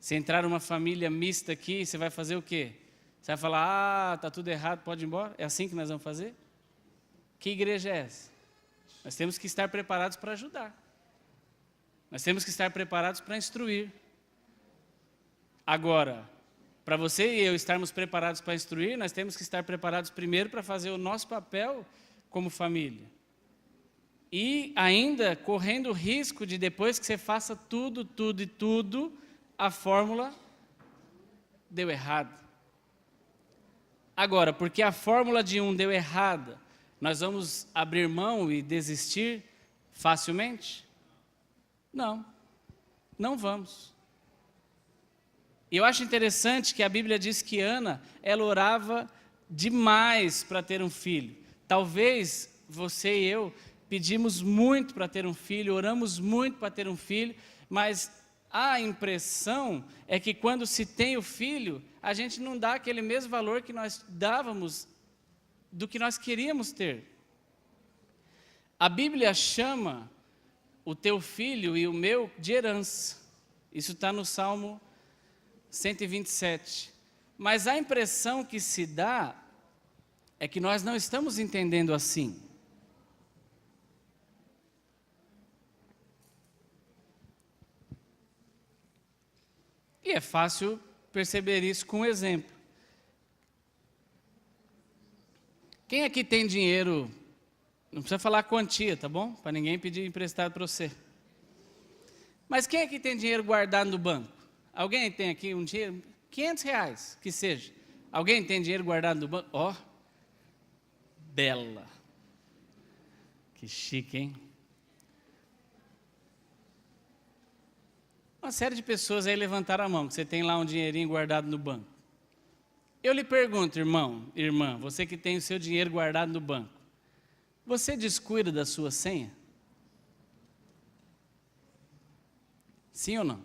Se entrar uma família mista aqui, você vai fazer o quê? Você vai falar, está tudo errado, pode ir embora? É assim que nós vamos fazer? Que igreja é essa? Nós temos que estar preparados para ajudar. Nós temos que estar preparados para instruir. Agora, para você e eu estarmos preparados para instruir, nós temos que estar preparados primeiro para fazer o nosso papel como família. E ainda correndo o risco de depois que você faça tudo, a fórmula deu errado. Agora, porque a fórmula de um deu errada, nós vamos abrir mão e desistir facilmente? Não, não vamos. E eu acho interessante que a Bíblia diz que Ana, ela orava demais para ter um filho. Talvez você e eu pedimos muito para ter um filho, oramos muito para ter um filho, mas a impressão é que quando se tem o filho, a gente não dá aquele mesmo valor que nós dávamos do que nós queríamos ter. A Bíblia chama o teu filho e o meu de herança. Isso está no Salmo 127. Mas a impressão que se dá é que nós não estamos entendendo assim. E é fácil perceber isso com um exemplo. Quem aqui tem dinheiro, não precisa falar quantia, tá bom? Para ninguém pedir emprestado para você. Mas quem aqui tem dinheiro guardado no banco? Alguém tem aqui um dinheiro? R$500, que seja. Alguém tem dinheiro guardado no banco? Ó, bela. Que chique, hein? Uma série de pessoas aí levantaram a mão, que você tem lá um dinheirinho guardado no banco. Eu lhe pergunto, irmão, irmã, você que tem o seu dinheiro guardado no banco, você descuida da sua senha? Sim ou não?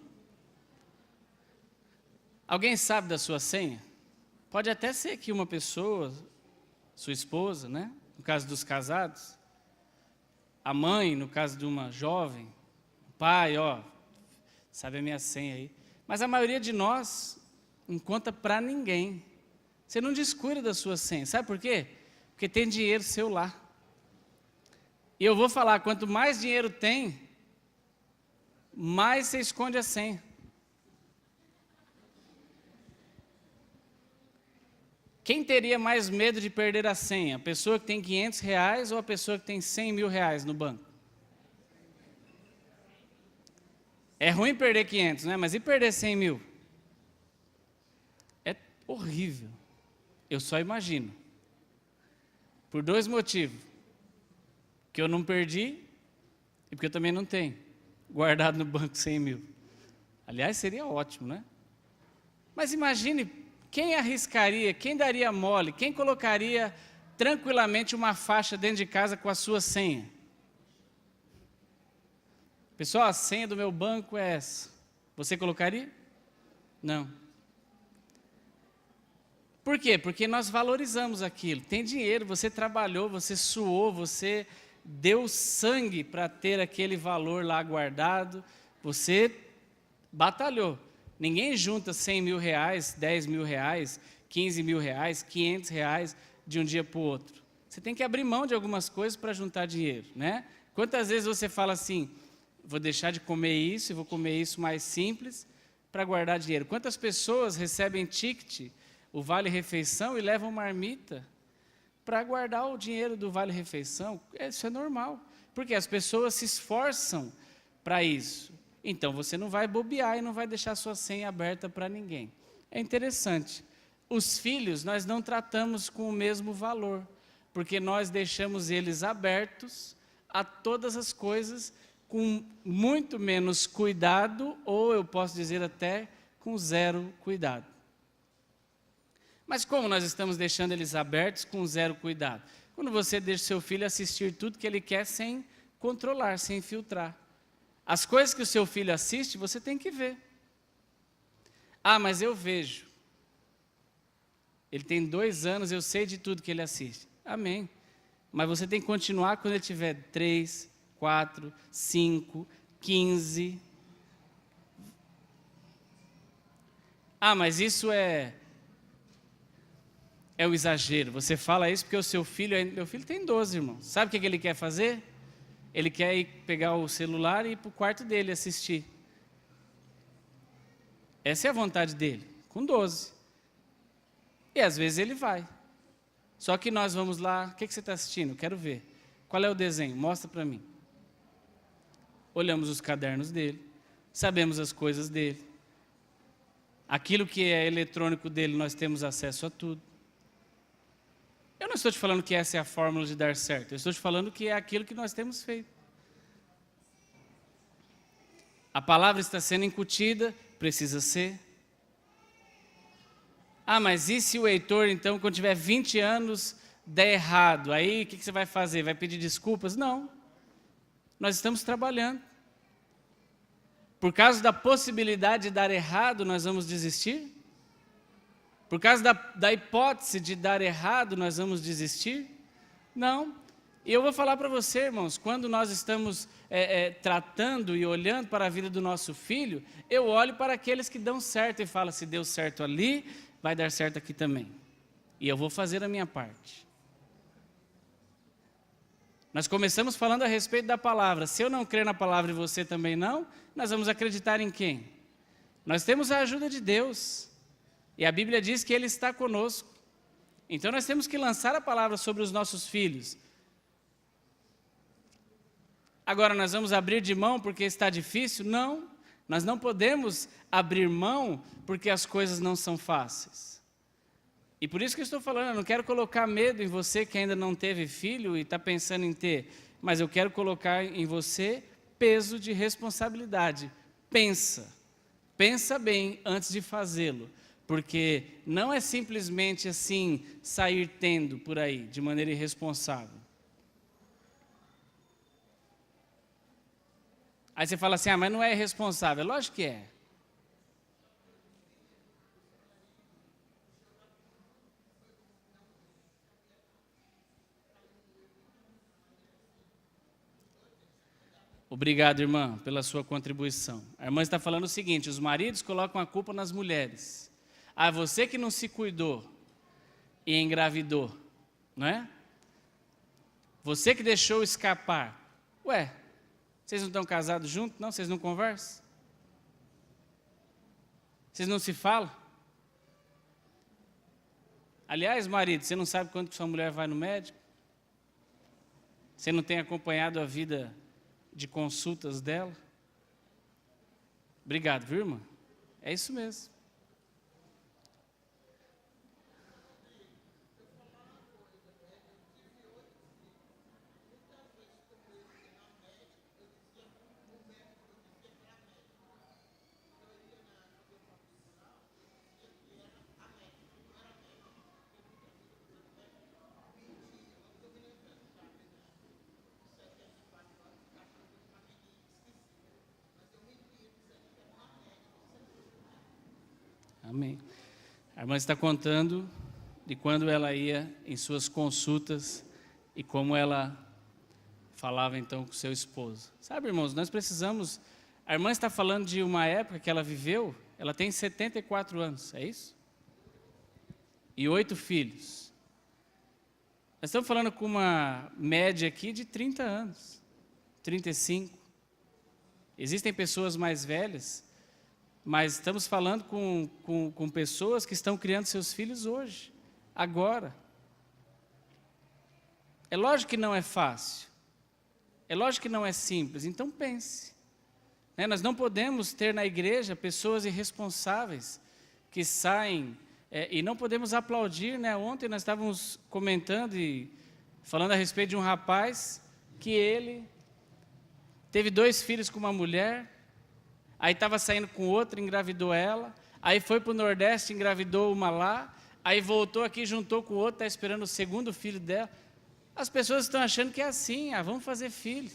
Alguém sabe da sua senha? Pode até ser que uma pessoa, sua esposa, né? No caso dos casados, a mãe, no caso de uma jovem, o pai, sabe a minha senha aí. Mas a maioria de nós não conta para ninguém. Você não descuida da sua senha. Sabe por quê? Porque tem dinheiro seu lá. E eu vou falar, quanto mais dinheiro tem, mais você esconde a senha. Quem teria mais medo de perder a senha? A pessoa que tem R$500 ou a pessoa que tem R$100.000 no banco? É ruim perder 500, né? Mas e perder 100 mil? É horrível. Eu só imagino. Por 2 motivos. Que eu não perdi e porque eu também não tenho guardado no banco 100 mil. Aliás, seria ótimo, né? Mas imagine, quem arriscaria, quem daria mole, quem colocaria tranquilamente uma faixa dentro de casa com a sua senha? Pessoal, a senha do meu banco é essa. Você colocaria? Não. Por quê? Porque nós valorizamos aquilo. Tem dinheiro, você trabalhou, você suou, você deu sangue para ter aquele valor lá guardado. Você batalhou. Ninguém junta R$100 mil, R$10 mil, R$15 mil, R$500 de um dia para o outro. Você tem que abrir mão de algumas coisas para juntar dinheiro, né? Quantas vezes você fala assim, vou deixar de comer isso e vou comer isso mais simples para guardar dinheiro? Quantas pessoas recebem ticket, o vale-refeição, e levam marmita para guardar o dinheiro do vale-refeição? Isso é normal, porque as pessoas se esforçam para isso. Então, você não vai bobear e não vai deixar sua senha aberta para ninguém. É interessante. Os filhos, nós não tratamos com o mesmo valor, porque nós deixamos eles abertos a todas as coisas com muito menos cuidado, ou eu posso dizer até com zero cuidado. Mas como nós estamos deixando eles abertos com zero cuidado? Quando você deixa seu filho assistir tudo que ele quer sem controlar, sem filtrar. As coisas que o seu filho assiste, você tem que ver. Ah, mas eu vejo. Ele tem 2 anos, eu sei de tudo que ele assiste. Amém. Mas você tem que continuar quando ele tiver 3, 4, 5, 15. Ah, mas isso é o exagero. Você fala isso porque o seu filho, meu filho tem 12, irmãos. Sabe o que ele quer fazer? Ele quer ir pegar o celular e ir para o quarto dele assistir. Essa é a vontade dele, com 12. E às vezes ele vai. Só que nós vamos lá, o que você está assistindo? Eu quero ver. Qual é o desenho? Mostra para mim. Olhamos os cadernos dele, sabemos as coisas dele. Aquilo que é eletrônico dele, nós temos acesso a tudo. Eu não estou te falando que essa é a fórmula de dar certo, eu estou te falando que é aquilo que nós temos feito. A palavra está sendo incutida, precisa ser. Ah, mas e se o Heitor, então, quando tiver 20 anos, der errado? Aí, o que você vai fazer? Vai pedir desculpas? Não. Nós estamos trabalhando. Por causa da possibilidade de dar errado, nós vamos desistir? Por causa da hipótese de dar errado, nós vamos desistir? Não. E eu vou falar para você, irmãos, quando nós estamos tratando e olhando para a vida do nosso filho, eu olho para aqueles que dão certo e falo, se deu certo ali, vai dar certo aqui também. E eu vou fazer a minha parte. Nós começamos falando a respeito da palavra. Se eu não crer na palavra e você também não, nós vamos acreditar em quem? Nós temos a ajuda de Deus. E a Bíblia diz que Ele está conosco. Então nós temos que lançar a palavra sobre os nossos filhos. Agora nós vamos abrir de mão porque está difícil? Não. Nós não podemos abrir mão porque as coisas não são fáceis. E por isso que eu estou falando, eu não quero colocar medo em você que ainda não teve filho e está pensando em ter. mas eu quero colocar em você peso de responsabilidade. Pensa bem antes de fazê-lo, porque não é simplesmente assim sair tendo por aí, de maneira irresponsável. Aí você fala assim, mas não é irresponsável. Lógico que é. Obrigado, irmã, pela sua contribuição. A irmã está falando o seguinte, os maridos colocam a culpa nas mulheres. Você que não se cuidou e engravidou, não é? Você que deixou escapar. Vocês não estão casados juntos? Não? Vocês não conversam? Vocês não se falam? Aliás, marido, você não sabe quando que sua mulher vai no médico? Você não tem acompanhado a vida de consultas dela? Obrigado, viu, irmã? É isso mesmo. Amém. A irmã está contando de quando ela ia em suas consultas e como ela falava então com seu esposo. Sabe, irmãos, nós precisamos... A irmã está falando de uma época que ela viveu, ela tem 74 anos, é isso? E 8 filhos. Nós estamos falando com uma média aqui de 30 anos, 35. Existem pessoas mais velhas, mas estamos falando com pessoas que estão criando seus filhos hoje, agora. É lógico que não é fácil, é lógico que não é simples, então pense. Nós não podemos ter na igreja pessoas irresponsáveis que saem, e não podemos aplaudir. Ontem nós estávamos comentando e falando a respeito de um rapaz que ele teve 2 filhos com uma mulher, aí estava saindo com outra, engravidou ela, aí foi para o Nordeste, engravidou uma lá, aí voltou aqui, juntou com outra, está esperando o segundo filho dela. As pessoas estão achando que é assim, vamos fazer filho.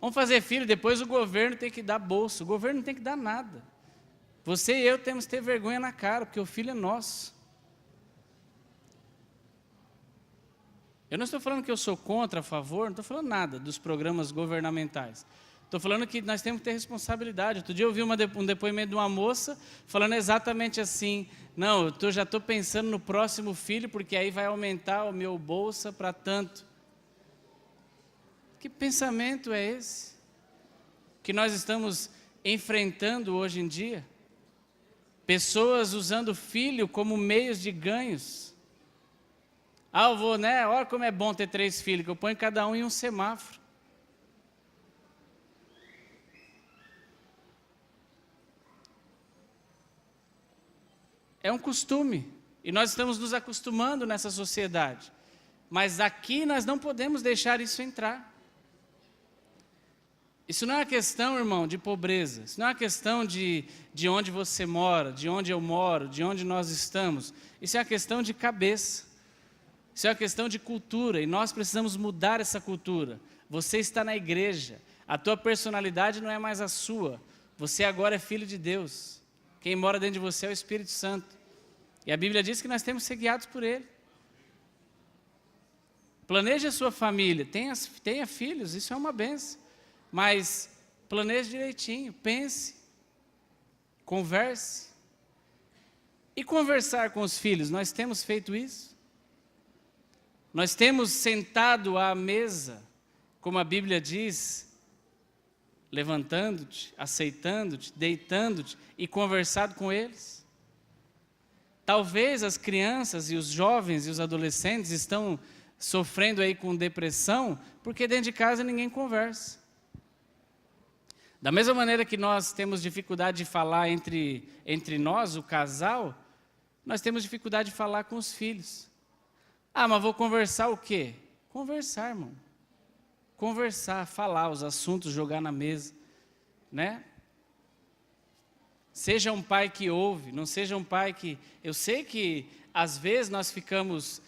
Vamos fazer filho, depois o governo tem que dar bolsa, o governo não tem que dar nada. Você e eu temos que ter vergonha na cara, porque o filho é nosso. Eu não estou falando que eu sou contra, a favor, não estou falando nada dos programas governamentais. Estou falando que nós temos que ter responsabilidade. Outro dia eu ouvi um depoimento de uma moça falando exatamente assim, não, eu já estou pensando no próximo filho, porque aí vai aumentar o meu bolsa para tanto. Que pensamento é esse que nós estamos enfrentando hoje em dia? Pessoas usando filho como meios de ganhos. Eu vou, olha como é bom ter 3 filhos, que eu ponho cada um em um semáforo. É um costume, e nós estamos nos acostumando nessa sociedade. Mas aqui nós não podemos deixar isso entrar. Isso não é uma questão, irmão, de pobreza. Isso não é uma questão de onde você mora, de onde eu moro, de onde nós estamos. Isso é uma questão de cabeça. Isso é uma questão de cultura, e nós precisamos mudar essa cultura. Você está na igreja, a tua personalidade não é mais a sua. Você agora é filho de Deus. Quem mora dentro de você é o Espírito Santo. E a Bíblia diz que nós temos que ser guiados por Ele. Planeje a sua família, tenha filhos, isso é uma bênção. Mas planeje direitinho, pense, converse. E conversar com os filhos, nós temos feito isso? Nós temos sentado à mesa, como a Bíblia diz, levantando-te, aceitando-te, deitando-te e conversado com eles? Talvez as crianças e os jovens e os adolescentes estão sofrendo aí com depressão, porque dentro de casa ninguém conversa. Da mesma maneira que nós temos dificuldade de falar entre nós, o casal, nós temos dificuldade de falar com os filhos. Ah, mas vou conversar o quê? Conversar, irmão. Conversar, falar os assuntos, jogar na mesa, né? Seja um pai que ouve, não seja um pai que... Eu sei que, às vezes, nós ficamos...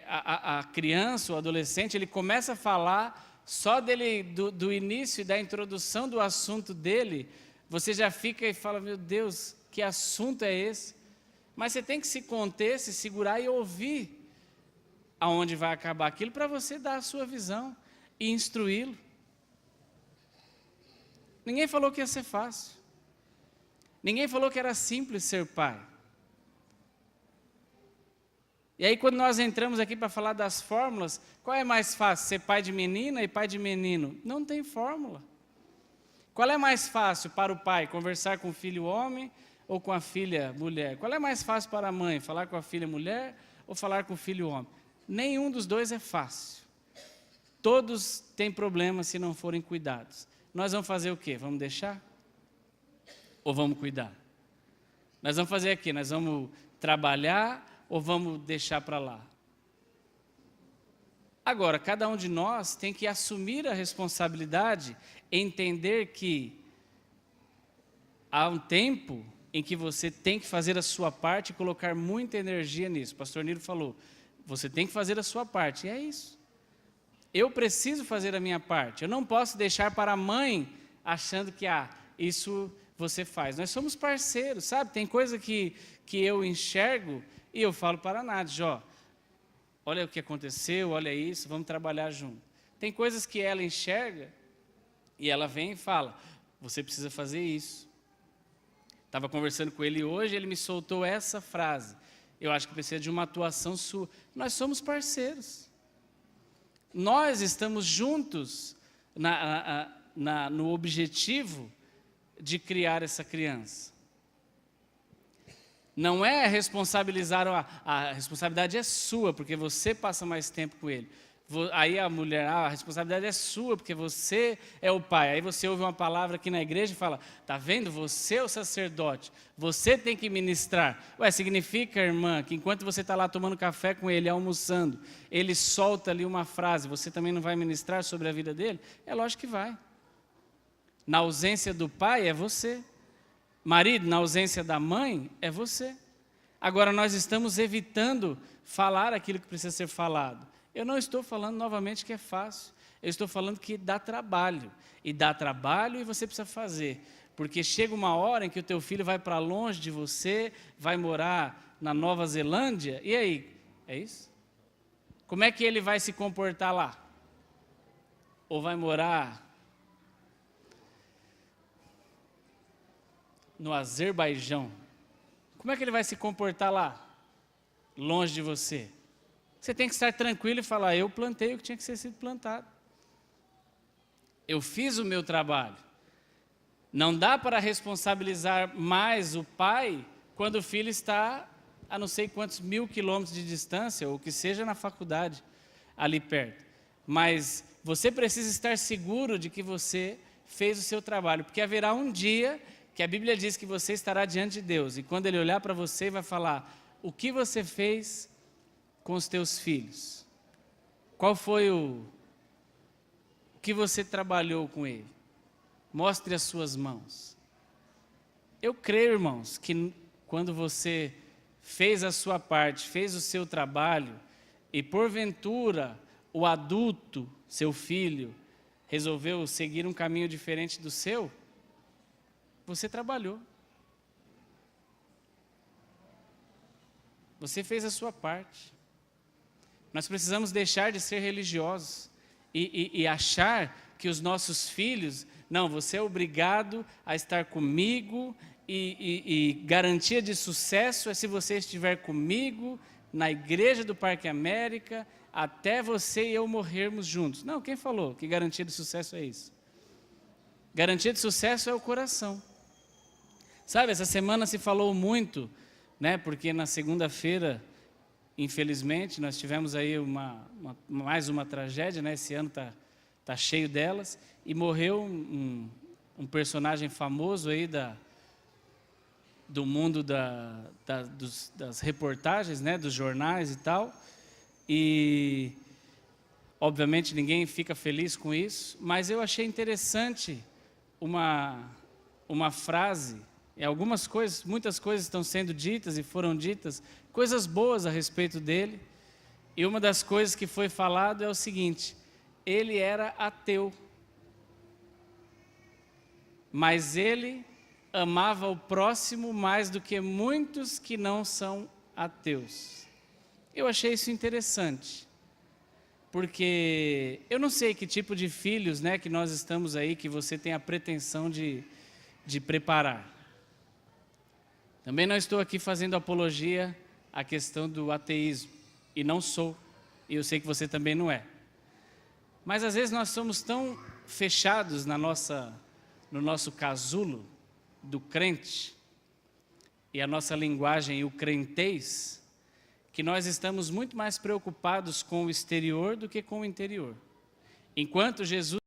a criança, o adolescente, ele começa a falar, só do início, da introdução do assunto dele, você já fica e fala, meu Deus, que assunto é esse? Mas você tem que se conter, se segurar e ouvir aonde vai acabar aquilo, para você dar a sua visão e instruí-lo. Ninguém falou que ia ser fácil. Ninguém falou que era simples ser pai. E aí, quando nós entramos aqui para falar das fórmulas, qual é mais fácil, ser pai de menina e pai de menino? Não tem fórmula. Qual é mais fácil para o pai, conversar com o filho homem ou com a filha mulher? Qual é mais fácil para a mãe, falar com a filha mulher ou falar com o filho homem? Nenhum dos dois é fácil. Todos têm problemas se não forem cuidados. Nós vamos fazer o quê? Vamos deixar? Ou vamos cuidar? Nós vamos fazer aqui, nós vamos trabalhar ou vamos deixar para lá? Agora, cada um de nós tem que assumir a responsabilidade, entender que há um tempo em que você tem que fazer a sua parte e colocar muita energia nisso. O pastor Nilo falou, você tem que fazer a sua parte, e é isso. Eu preciso fazer a minha parte, eu não posso deixar para a mãe achando que, isso você faz. Nós somos parceiros, sabe? Tem coisa que eu enxergo e eu falo para a Nádia, olha o que aconteceu, olha isso, vamos trabalhar junto. Tem coisas que ela enxerga e ela vem e fala, você precisa fazer isso. Estava conversando com ele hoje, ele me soltou essa frase, eu acho que precisa de uma atuação sua. Nós somos parceiros. Nós estamos juntos no objetivo de criar essa criança. Não é responsabilizar, a responsabilidade é sua, porque você passa mais tempo com ele. Aí a mulher, a responsabilidade é sua, porque você é o pai. Aí você ouve uma palavra aqui na igreja e fala, está vendo, você é o sacerdote, você tem que ministrar. Significa, irmã, que enquanto você está lá tomando café com ele, almoçando, ele solta ali uma frase, você também não vai ministrar sobre a vida dele? É lógico que vai. Na ausência do pai, é você. Marido, na ausência da mãe, é você. Agora, nós estamos evitando falar aquilo que precisa ser falado. Eu não estou falando novamente que é fácil. Eu estou falando que dá trabalho. E dá trabalho e você precisa fazer. Porque chega uma hora em que o teu filho vai para longe de você, vai morar na Nova Zelândia, e aí? É isso? Como é que ele vai se comportar lá? Ou vai morar no Azerbaijão? Como é que ele vai se comportar lá, longe de você? Você tem que estar tranquilo e falar, eu plantei o que tinha que ser sido plantado. Eu fiz o meu trabalho. Não dá para responsabilizar mais o pai quando o filho está a não sei quantos 1000 quilômetros de distância, ou que seja na faculdade, ali perto. Mas você precisa estar seguro de que você fez o seu trabalho, porque haverá um dia que a Bíblia diz que você estará diante de Deus, e quando Ele olhar para você, vai falar, o que você fez com os teus filhos? Qual foi o que você trabalhou com ele? Mostre as suas mãos. Eu creio, irmãos, que quando você fez a sua parte, fez o seu trabalho, e porventura o adulto, seu filho, resolveu seguir um caminho diferente do seu, você trabalhou. Você fez a sua parte. Nós precisamos deixar de ser religiosos e achar que os nossos filhos, não, você é obrigado a estar comigo e garantia de sucesso é se você estiver comigo na igreja do Parque América até você e eu morrermos juntos. Não, quem falou que garantia de sucesso é isso? Garantia de sucesso é o coração. Sabe, essa semana se falou muito, né, porque na segunda-feira, infelizmente, nós tivemos aí mais uma tragédia, né, esse ano tá cheio delas, e morreu um personagem famoso aí do mundo das reportagens, né, dos jornais e tal, E, obviamente, ninguém fica feliz com isso, mas eu achei interessante uma frase, e algumas coisas, muitas coisas estão sendo ditas e foram ditas, coisas boas a respeito dele, e uma das coisas que foi falado é o seguinte: ele era ateu, mas ele amava o próximo mais do que muitos que não são ateus. Eu achei isso interessante, porque eu não sei que tipo de filhos, né, que nós estamos aí, que você tem a pretensão de preparar. Também não estou aqui fazendo apologia à questão do ateísmo, e não sou, e eu sei que você também não é. Mas às vezes nós somos tão fechados no nosso casulo do crente, e a nossa linguagem, o crentez, que nós estamos muito mais preocupados com o exterior do que com o interior. Enquanto Jesus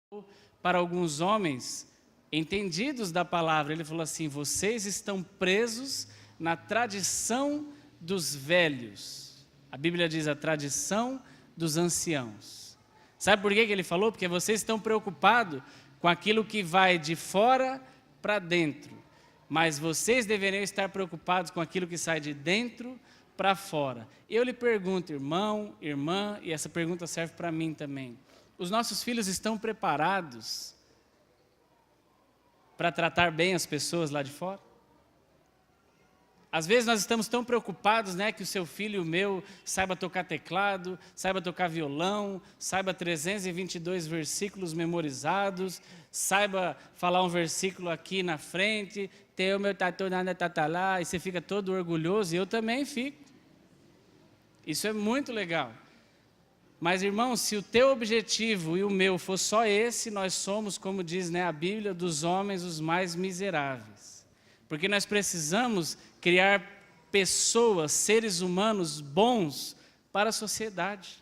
falou para alguns homens entendidos da palavra, ele falou assim: vocês estão presos na tradição dos velhos. A Bíblia diz a tradição dos anciãos. Sabe por que ele falou? Porque vocês estão preocupados com aquilo que vai de fora para dentro, mas vocês deveriam estar preocupados com aquilo que sai de dentro para fora. Eu lhe pergunto, irmão, irmã, e essa pergunta serve para mim também: os nossos filhos estão preparados para tratar bem as pessoas lá de fora? Às vezes nós estamos tão preocupados, né, que o seu filho e o meu saiba tocar teclado, saiba tocar violão, saiba 322 versículos memorizados, saiba falar um versículo aqui na frente, teu meu tatu nada tata lá, e você fica todo orgulhoso, e eu também fico. Isso é muito legal. Mas, irmão, se o teu objetivo e o meu for só esse, nós somos, como diz, né, a Bíblia, dos homens os mais miseráveis. Porque nós precisamos criar pessoas, seres humanos bons para a sociedade.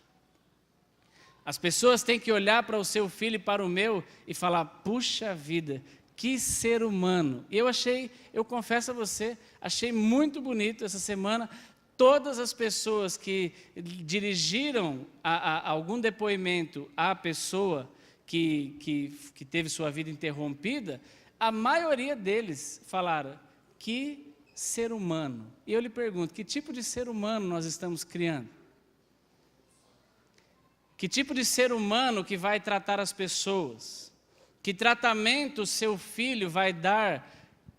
As pessoas têm que olhar para o seu filho e para o meu e falar: puxa vida, que ser humano. E eu confesso a você, achei muito bonito essa semana, todas as pessoas que dirigiram algum depoimento à pessoa que teve sua vida interrompida, a maioria deles falaram: que ser humano. E eu lhe pergunto, que tipo de ser humano nós estamos criando? Que tipo de ser humano que vai tratar as pessoas? Que tratamento o seu filho vai dar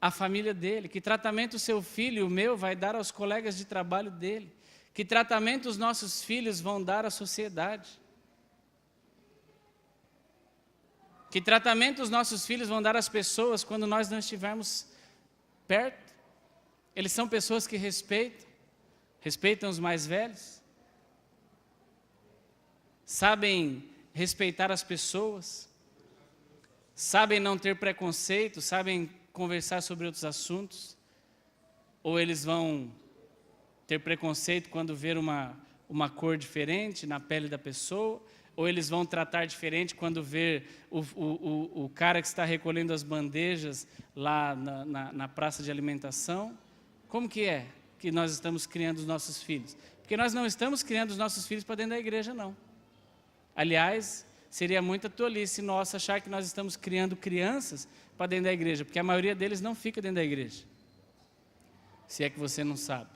à família dele? Que tratamento o seu filho, o meu, vai dar aos colegas de trabalho dele? Que tratamento os nossos filhos vão dar à sociedade? Que tratamento os nossos filhos vão dar às pessoas quando nós não estivermos perto? Eles são pessoas que respeitam os mais velhos, sabem respeitar as pessoas, sabem não ter preconceito, sabem conversar sobre outros assuntos, ou eles vão ter preconceito quando ver uma cor diferente na pele da pessoa, ou eles vão tratar diferente quando ver o cara que está recolhendo as bandejas lá na praça de alimentação. Como que é que nós estamos criando os nossos filhos? Porque nós não estamos criando os nossos filhos para dentro da igreja, não. Aliás, seria muita tolice nossa achar que nós estamos criando crianças para dentro da igreja, porque a maioria deles não fica dentro da igreja. Se é que você não sabe.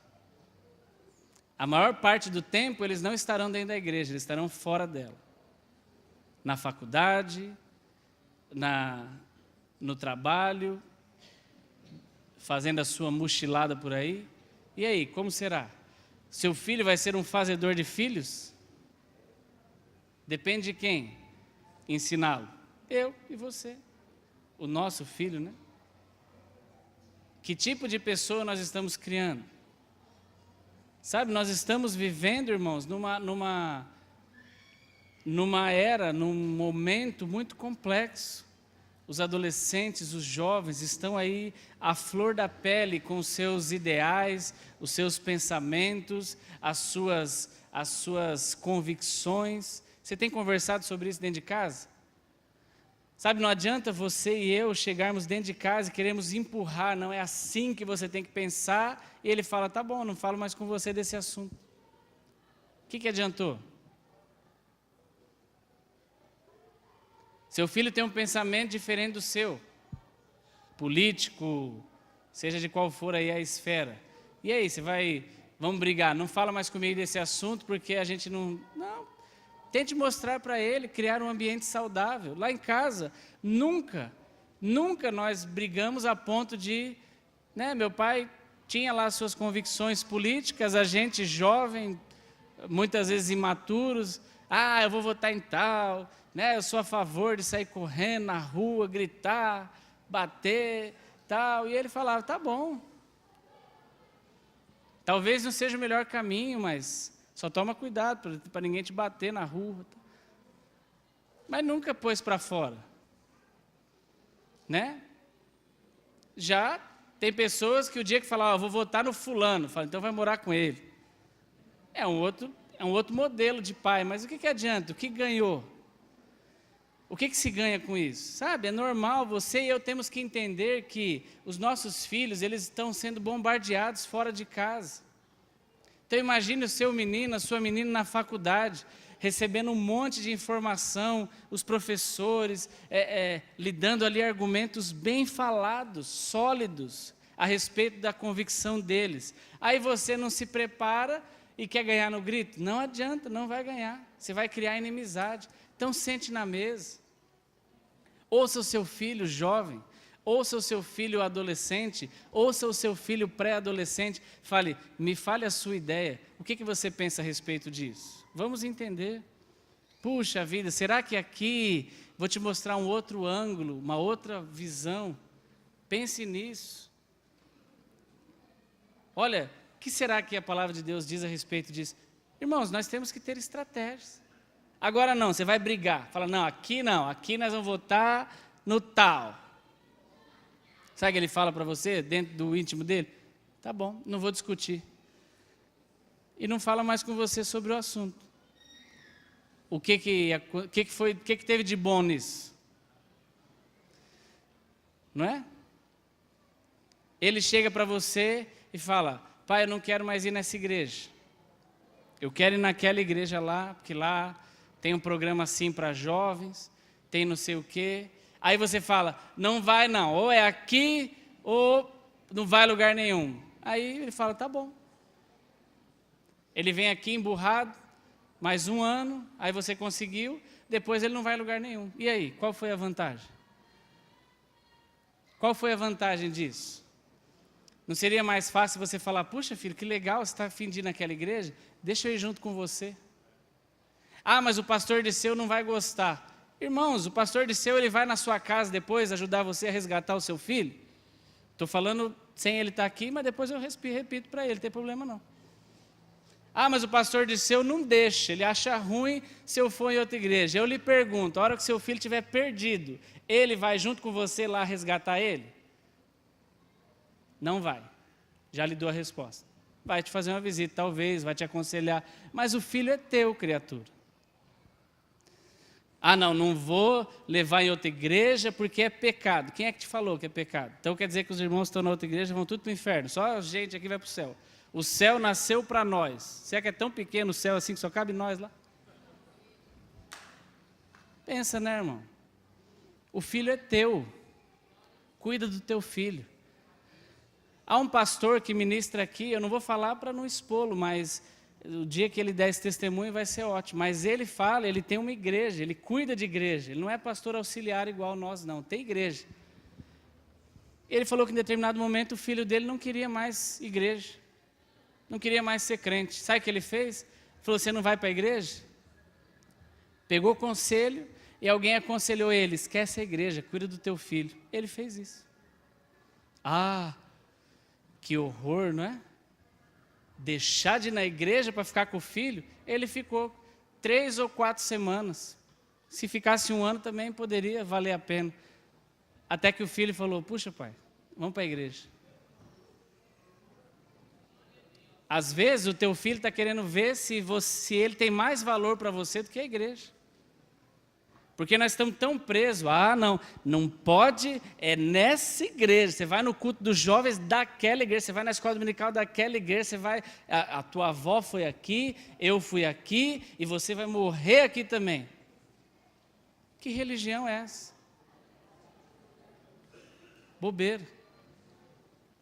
A maior parte do tempo eles não estarão dentro da igreja, eles estarão fora dela. Na faculdade, no trabalho, fazendo a sua mochilada por aí. E aí, como será? Seu filho vai ser um fazedor de filhos? Depende de quem ensiná-lo? Eu e você. O nosso filho, né? Que tipo de pessoa nós estamos criando? Sabe, nós estamos vivendo, irmãos, numa era, num momento muito complexo. Os adolescentes, os jovens estão aí à flor da pele com os seus ideais, os seus pensamentos, as suas convicções. Você tem conversado sobre isso dentro de casa? Sabe, não adianta você e eu chegarmos dentro de casa e queremos empurrar, não é assim que você tem que pensar, e ele fala: tá bom, não falo mais com você desse assunto. O que adiantou? Seu filho tem um pensamento diferente do seu, político, seja de qual for aí a esfera. E aí, vamos brigar, não fala mais comigo desse assunto porque a gente não... Não, tente mostrar para ele, criar um ambiente saudável. Lá em casa, nunca nós brigamos a ponto de... Meu pai tinha lá suas convicções políticas, a gente jovem, muitas vezes imaturos, eu vou votar em tal... eu sou a favor de sair correndo na rua, gritar, bater, tal. E ele falava, tá bom. Talvez não seja o melhor caminho, mas só toma cuidado para ninguém te bater na rua. Mas nunca pôs para fora. Já tem pessoas que o dia que falam, vou votar no fulano, fala, então vai morar com ele. É um outro modelo de pai, mas o que adianta? O que ganhou? O que se ganha com isso? Sabe, é normal, você e eu temos que entender que os nossos filhos, eles estão sendo bombardeados fora de casa. Então imagine o seu menino, a sua menina na faculdade, recebendo um monte de informação, os professores lidando ali argumentos bem falados, sólidos, a respeito da convicção deles. Aí você não se prepara e quer ganhar no grito? Não adianta, não vai ganhar, você vai criar inimizade. Então sente na mesa, ouça o seu filho jovem, ouça o seu filho adolescente, ouça o seu filho pré-adolescente, me fale a sua ideia, o que você pensa a respeito disso? Vamos entender. Puxa vida, será que aqui vou te mostrar um outro ângulo, uma outra visão? Pense nisso. Olha, o que será que a palavra de Deus diz a respeito disso? Irmãos, nós temos que ter estratégias. Agora não, você vai brigar. Fala, não, aqui nós vamos votar no tal. Sabe o que ele fala para você, dentro do íntimo dele? Tá bom, não vou discutir. E não fala mais com você sobre o assunto. O que teve de bom nisso? Não é? Ele chega para você e fala, pai, eu não quero mais ir nessa igreja. Eu quero ir naquela igreja lá, porque lá tem um programa assim para jovens, tem não sei o quê. Aí você fala, não vai não, ou é aqui, ou não vai a lugar nenhum. Aí ele fala, tá bom. Ele vem aqui emburrado, mais um ano, aí você conseguiu, depois ele não vai a lugar nenhum. E aí, qual foi a vantagem? Qual foi a vantagem disso? Não seria mais fácil você falar, puxa filho, que legal, você está a fim de ir naquela igreja? Deixa eu ir junto com você. Mas o pastor Disseu não vai gostar. Irmãos, o pastor Disseu, ele vai na sua casa depois ajudar você a resgatar o seu filho? Estou falando sem ele estar aqui, mas depois eu repito para ele, não tem problema não. Mas o pastor Disseu não deixa, ele acha ruim se eu for em outra igreja. Eu lhe pergunto, a hora que seu filho estiver perdido, ele vai junto com você lá resgatar ele? Não vai. Já lhe dou a resposta. Vai te fazer uma visita, talvez, vai te aconselhar, mas o filho é teu, criatura. Não vou levar em outra igreja porque é pecado. Quem é que te falou que é pecado? Então quer dizer que os irmãos que estão na outra igreja vão tudo para o inferno, só a gente aqui vai para o céu. O céu nasceu para nós. Será que é tão pequeno o céu assim que só cabe nós lá? Pensa, né, irmão? O filho é teu. Cuida do teu filho. Há um pastor que ministra aqui, eu não vou falar para não expô-lo, mas o dia que ele der esse testemunho vai ser ótimo. Mas ele fala, ele tem uma igreja, ele cuida de igreja. Ele não é pastor auxiliar igual nós, não. Tem igreja. Ele falou que em determinado momento o filho dele não queria mais igreja. Não queria mais ser crente. Sabe o que ele fez? Falou, você não vai para a igreja? Pegou o conselho e alguém aconselhou ele, esquece a igreja, cuida do teu filho. Ele fez isso. Que horror, não é? Deixar de ir na igreja para ficar com o filho? Ele ficou 3 ou 4 semanas. Se ficasse 1 ano também poderia valer a pena. Até que o filho falou, puxa pai, vamos para a igreja. Às vezes o teu filho está querendo ver se ele tem mais valor para você do que a igreja. Porque nós estamos tão presos, não pode, é nessa igreja, você vai no culto dos jovens daquela igreja, você vai na escola dominical daquela igreja, você vai, a tua avó foi aqui, eu fui aqui, e você vai morrer aqui também. Que religião é essa? Bobeira.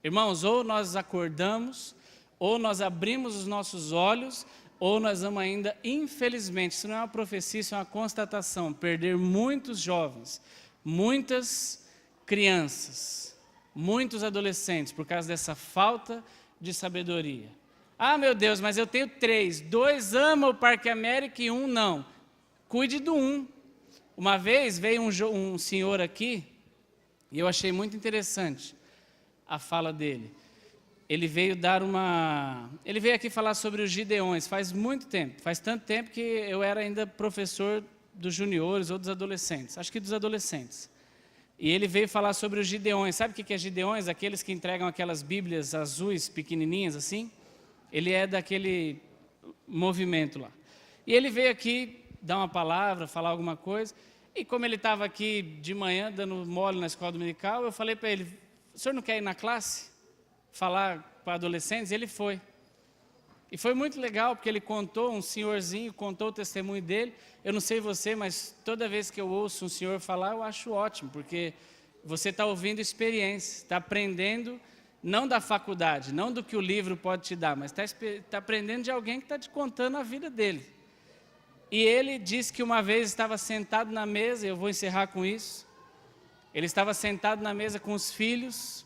Irmãos, ou nós acordamos, ou nós abrimos os nossos olhos, ou nós vamos ainda, infelizmente, isso não é uma profecia, isso é uma constatação, perder muitos jovens, muitas crianças, muitos adolescentes, por causa dessa falta de sabedoria. Ah, meu Deus, mas eu tenho 3, 2 amam o Parque América e 1 não. Cuide do 1. Uma vez veio um senhor aqui, e eu achei muito interessante a fala dele. Ele veio aqui falar sobre os Gideões, faz muito tempo, faz tanto tempo que eu era ainda professor dos juniores ou dos adolescentes, acho que dos adolescentes. E ele veio falar sobre os Gideões. Sabe o que é Gideões? Aqueles que entregam aquelas bíblias azuis, pequenininhas assim. Ele é daquele movimento lá. E ele veio aqui dar uma palavra, falar alguma coisa, e como ele estava aqui de manhã, dando mole na escola dominical, eu falei para ele: o senhor não quer ir na classe falar para adolescentes? Ele foi. E foi muito legal, porque ele contou, um senhorzinho, contou o testemunho dele. Eu não sei você, mas toda vez que eu ouço um senhor falar, eu acho ótimo, porque você está ouvindo experiência, está aprendendo, não da faculdade, não do que o livro pode te dar, mas está aprendendo de alguém que está te contando a vida dele. E ele disse que uma vez estava sentado na mesa, eu vou encerrar com isso. Ele estava sentado na mesa com os filhos,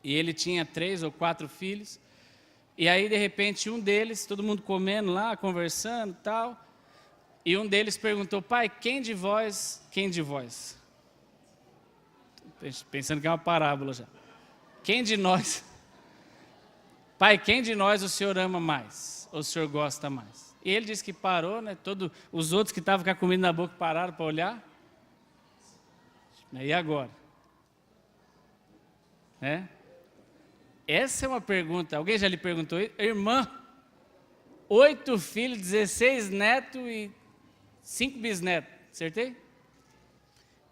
e ele tinha 3 ou 4 filhos, e aí de repente um deles, todo mundo comendo lá, conversando e tal, e um deles perguntou: pai, quem de vós, pensando que é uma parábola já, quem de nós, pai, quem de nós o senhor ama mais, ou o senhor gosta mais? E ele disse que parou, né? Os outros que estavam com a comida na boca pararam para olhar. E agora? Né? Essa é uma pergunta. Alguém já lhe perguntou isso? Irmã, 8 filhos, 16 netos e 5 bisnetos. Acertei?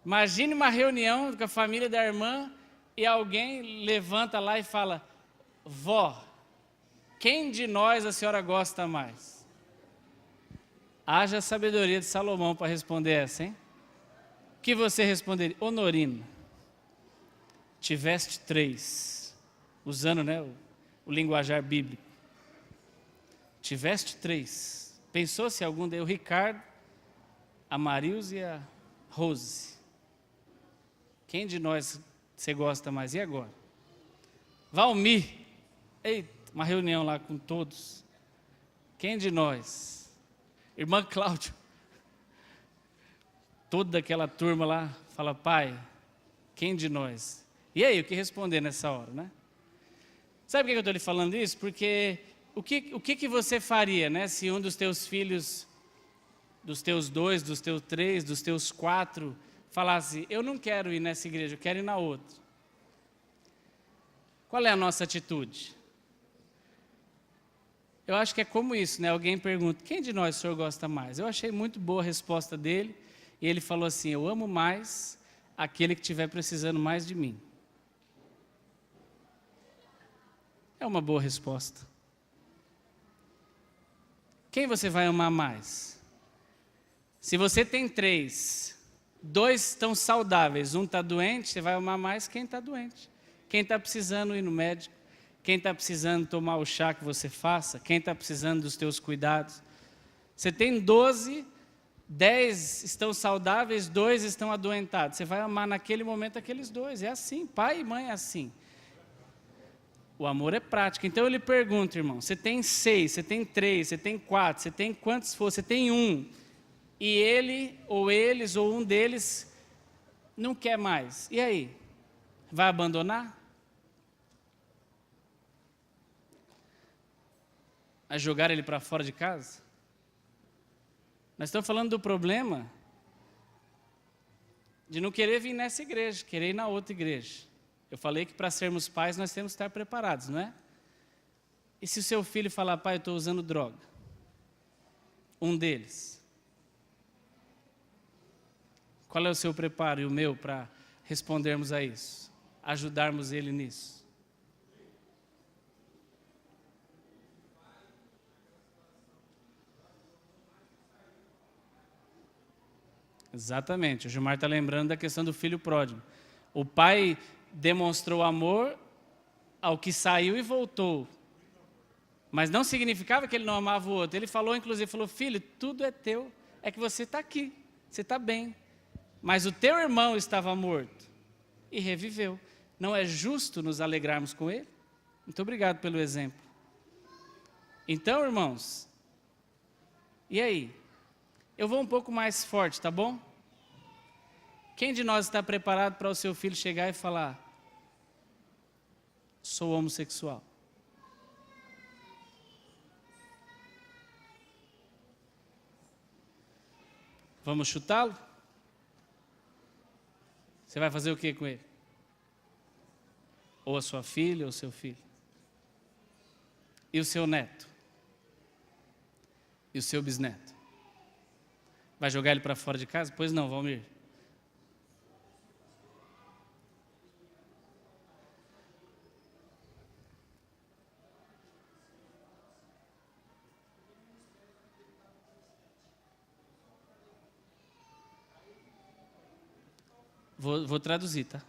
Imagine uma reunião com a família da irmã e alguém levanta lá e fala: vó, quem de nós a senhora gosta mais? Haja sabedoria de Salomão para responder essa, hein? O que você responderia? Honorina, tiveste 3, usando, né, o linguajar bíblico. Tiveste 3. Pensou se algum deu? O Ricardo, a Marilza e a Rose. Quem de nós você gosta mais? E agora? Valmir. Eita, uma reunião lá com todos. Quem de nós? Irmã Cláudia. Toda aquela turma lá fala: pai, quem de nós? E aí, o que responder nessa hora, né? Sabe por que eu estou lhe falando isso? Porque o que você faria, né, se um dos teus filhos, dos teus 2, dos teus 3, dos teus 4, falasse: eu não quero ir nessa igreja, eu quero ir na outra? Qual é a nossa atitude? Eu acho que é como isso, né? Alguém pergunta: quem de nós o senhor gosta mais? Eu achei muito boa a resposta dele, e ele falou assim: eu amo mais aquele que estiver precisando mais de mim. É uma boa resposta. Quem você vai amar mais? Se você tem 3, 2 estão saudáveis, um está doente, você vai amar mais quem está doente. Quem está precisando ir no médico, quem está precisando tomar o chá que você faça, quem está precisando dos teus cuidados. Você tem 12, 10 estão saudáveis, 2 estão adoentados. Você vai amar naquele momento aqueles 2. É assim, pai e mãe é assim. O amor é prático. Então eu lhe pergunto, irmão, você tem 6, você tem 3, você tem 4, você tem quantos for, você tem 1, e ele, ou eles, ou um deles, não quer mais. E aí? Vai abandonar? Vai jogar ele para fora de casa? Nós estamos falando do problema de não querer vir nessa igreja, querer ir na outra igreja. Eu falei que para sermos pais nós temos que estar preparados, não é? E se o seu filho falar: pai, eu estou usando droga? Um deles. Qual é o seu preparo e o meu para respondermos a isso? Ajudarmos ele nisso? Exatamente, o Gilmar está lembrando da questão do filho pródigo. O pai demonstrou amor ao que saiu e voltou. Mas não significava que ele não amava o outro. Ele falou, inclusive, filho, tudo é teu, é que você está aqui, você está bem. Mas o teu irmão estava morto e reviveu. Não é justo nos alegrarmos com ele? Muito obrigado pelo exemplo. Então, irmãos, e aí? Eu vou um pouco mais forte, tá bom? Quem de nós está preparado para o seu filho chegar e falar: sou homossexual? Vamos chutá-lo? Você vai fazer o que com ele? Ou a sua filha ou o seu filho? E o seu neto? E o seu bisneto? Vai jogar ele para fora de casa? Pois não, Valmir. Vou traduzir, tá?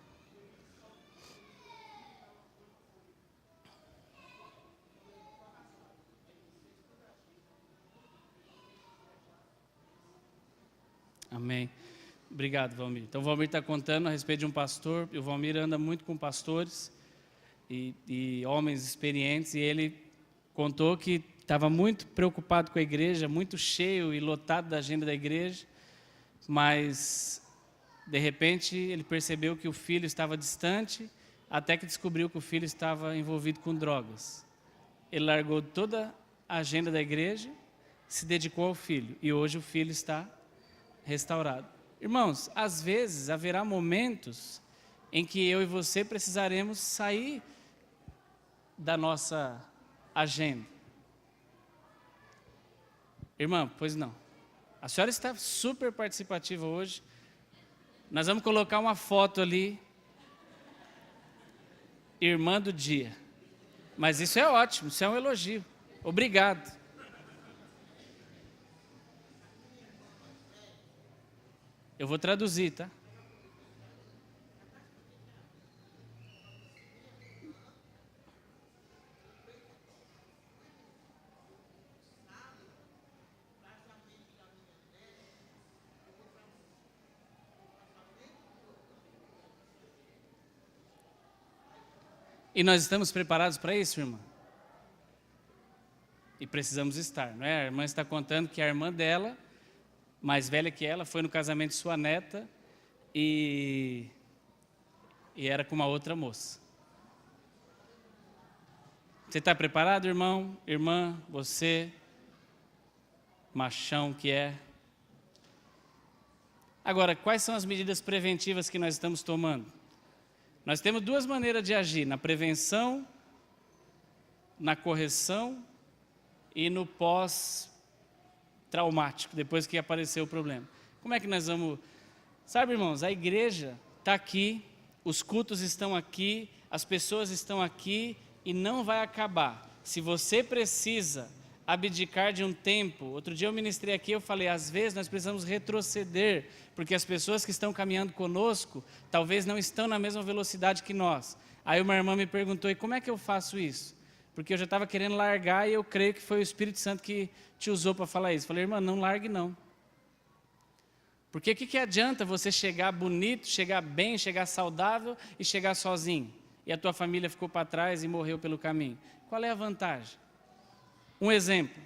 Amém. Obrigado, Valmir. Então, o Valmir está contando a respeito de um pastor, e o Valmir anda muito com pastores e homens experientes, e ele contou que estava muito preocupado com a igreja, muito cheio e lotado da agenda da igreja, mas, de repente, ele percebeu que o filho estava distante, até que descobriu que o filho estava envolvido com drogas. Ele largou toda a agenda da igreja, se dedicou ao filho, e hoje o filho está restaurado. Irmãos, às vezes haverá momentos em que eu e você precisaremos sair da nossa agenda. Irmã, pois não. A senhora está super participativa hoje. Nós vamos colocar uma foto ali, irmã do dia. Mas isso é ótimo, isso é um elogio. Obrigado. Eu vou traduzir, tá? E nós estamos preparados para isso, irmã? E precisamos estar, não é? A irmã está contando que a irmã dela, mais velha que ela, foi no casamento de sua neta e era com uma outra moça. Você está preparado, irmão? Irmã, você, machão que é. Agora, quais são as medidas preventivas que nós estamos tomando? Nós temos duas maneiras de agir: na prevenção, na correção e no pós-traumático, depois que apareceu o problema. Como é que nós vamos... Sabe, irmãos, a igreja está aqui, os cultos estão aqui, as pessoas estão aqui e não vai acabar. Se você precisa abdicar de um tempo, outro dia eu ministrei aqui, eu falei, às vezes nós precisamos retroceder, porque as pessoas que estão caminhando conosco, talvez não estão na mesma velocidade que nós. Aí uma irmã me perguntou, e como é que eu faço isso? Porque eu já estava querendo largar e eu creio que foi o Espírito Santo que te usou para falar isso. Falei, irmã, não largue não. Porque o que adianta você chegar bonito, chegar bem, chegar saudável e chegar sozinho? E a tua família ficou para trás e morreu pelo caminho. Qual é a vantagem? Um exemplo.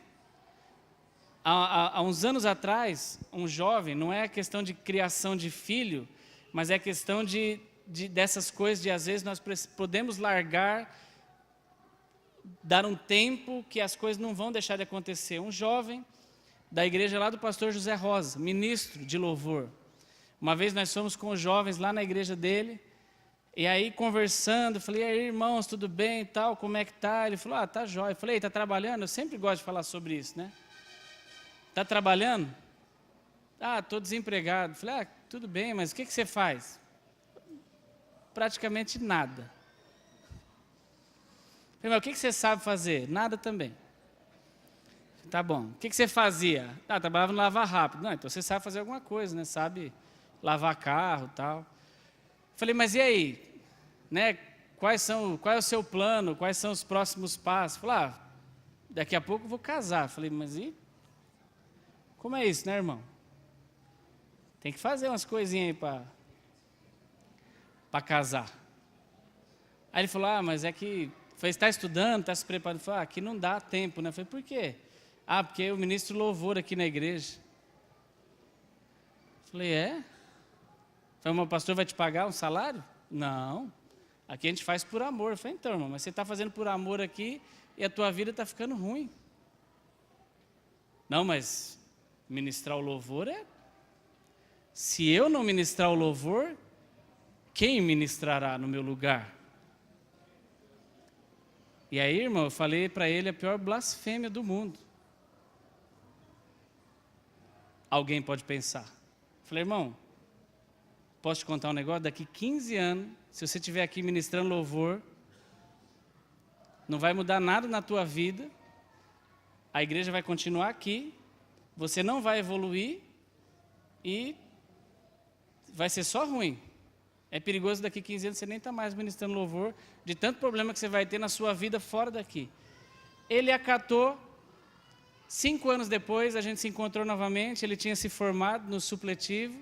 Há uns anos atrás, um jovem, não é questão de criação de filho, mas é questão dessas coisas de às vezes nós podemos largar, dar um tempo que as coisas não vão deixar de acontecer. Um jovem da igreja lá do pastor José Rosa, ministro de louvor. Uma vez nós fomos com os jovens lá na igreja dele, e aí conversando, falei, e aí irmãos, tudo bem e tal, como é que tá? Ele falou, tá jóia. Eu falei, tá trabalhando? Eu sempre gosto de falar sobre isso, né? Tá trabalhando? Ah, estou desempregado. Falei, ah, tudo bem, mas o que você faz? Praticamente nada. Falei, mas o que você sabe fazer? Nada também. Tá bom. O que você fazia? Ah, trabalhava no Lava Rápido. Não, então você sabe fazer alguma coisa, né? Sabe lavar carro e tal. Falei, mas e aí? Né? Qual é o seu plano? Quais são os próximos passos? Falei, ah, daqui a pouco eu vou casar. Falei, mas e? Como é isso, né, irmão? Tem que fazer umas coisinhas aí para casar. Aí ele falou, ah, mas é que... Falei, está estudando, está se preparando? Falei, ah, aqui não dá tempo, né? Falei, por quê? Ah, porque eu ministro louvor aqui na igreja. Falei, é? Falei, mas o pastor vai te pagar um salário? Não. Aqui a gente faz por amor. Eu falei, então, irmão, mas você está fazendo por amor aqui e a tua vida está ficando ruim. Não, mas ministrar o louvor é... Se eu não ministrar o louvor, quem ministrará no meu lugar? E aí, irmão, eu falei para ele a pior blasfêmia do mundo. Alguém pode pensar. Falei, irmão, posso te contar um negócio? Daqui 15 anos, se você estiver aqui ministrando louvor, não vai mudar nada na tua vida, a igreja vai continuar aqui, você não vai evoluir e vai ser só ruim. É perigoso daqui 15 anos você nem está mais ministrando louvor, de tanto problema que você vai ter na sua vida fora daqui. Ele acatou, 5 anos depois a gente se encontrou novamente, ele tinha se formado no supletivo,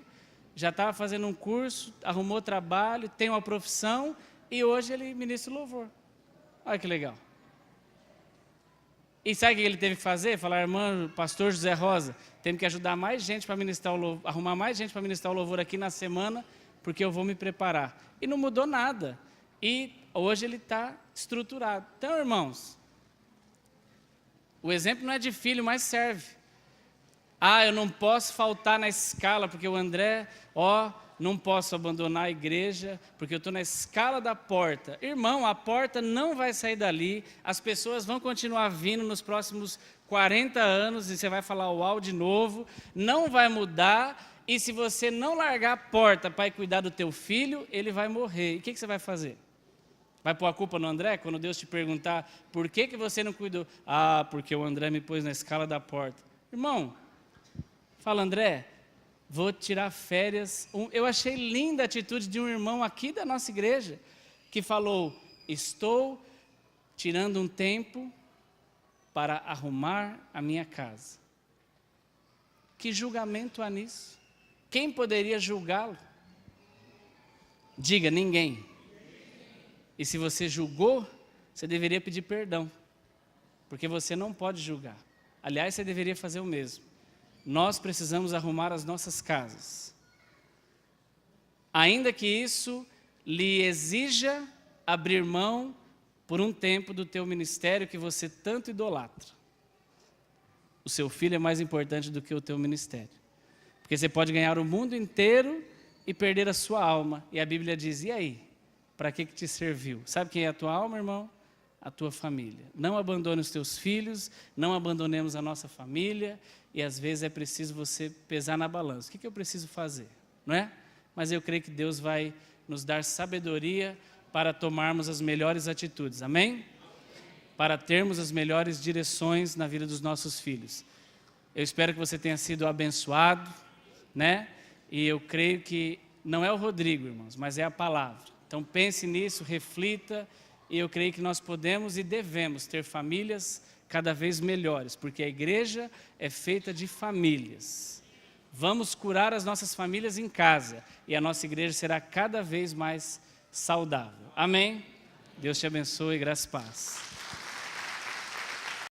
já estava fazendo um curso, arrumou trabalho, tem uma profissão e hoje ele ministra louvor. Olha que legal. E sabe o que ele teve que fazer? Falar, irmão, pastor José Rosa, temos que ajudar mais gente para ministrar o louvor, arrumar mais gente para ministrar o louvor aqui na semana, porque eu vou me preparar. E não mudou nada. E hoje ele está estruturado. Então, irmãos, o exemplo não é de filho, mas serve. Ah, eu não posso faltar na escala, porque o André, não posso abandonar a igreja, porque eu estou na escala da porta. Irmão, a porta não vai sair dali, as pessoas vão continuar vindo nos próximos 40 anos, e você vai falar uau de novo, não vai mudar, e se você não largar a porta para ir cuidar do teu filho, ele vai morrer. E o que você vai fazer? Vai pôr a culpa no André? Quando Deus te perguntar, por que você não cuidou? Ah, porque o André me pôs na escala da porta. Irmão, fala, André, vou tirar férias. Eu achei linda a atitude de um irmão aqui da nossa igreja, que falou, estou tirando um tempo para arrumar a minha casa. Que julgamento há nisso? Quem poderia julgá-lo? Diga, ninguém. E se você julgou, você deveria pedir perdão, porque você não pode julgar. Aliás, você deveria fazer o mesmo. Nós precisamos arrumar as nossas casas. Ainda que isso lhe exija abrir mão por um tempo do teu ministério que você tanto idolatra. O seu filho é mais importante do que o teu ministério. Porque você pode ganhar o mundo inteiro e perder a sua alma. E a Bíblia diz, e aí? Para que te serviu? Sabe quem é a tua alma, irmão? A tua família. Não abandone os teus filhos, não abandonemos a nossa família, e às vezes é preciso você pesar na balança. O que eu preciso fazer? Não é? Mas eu creio que Deus vai nos dar sabedoria para tomarmos as melhores atitudes. Amém? Para termos as melhores direções na vida dos nossos filhos. Eu espero que você tenha sido abençoado, né? E eu creio que não é o Rodrigo, irmãos, mas é a palavra. Então pense nisso, reflita, e eu creio que nós podemos e devemos ter famílias cada vez melhores, porque a igreja é feita de famílias. Vamos curar as nossas famílias em casa, e a nossa igreja será cada vez mais saudável. Amém? Deus te abençoe, graça e paz.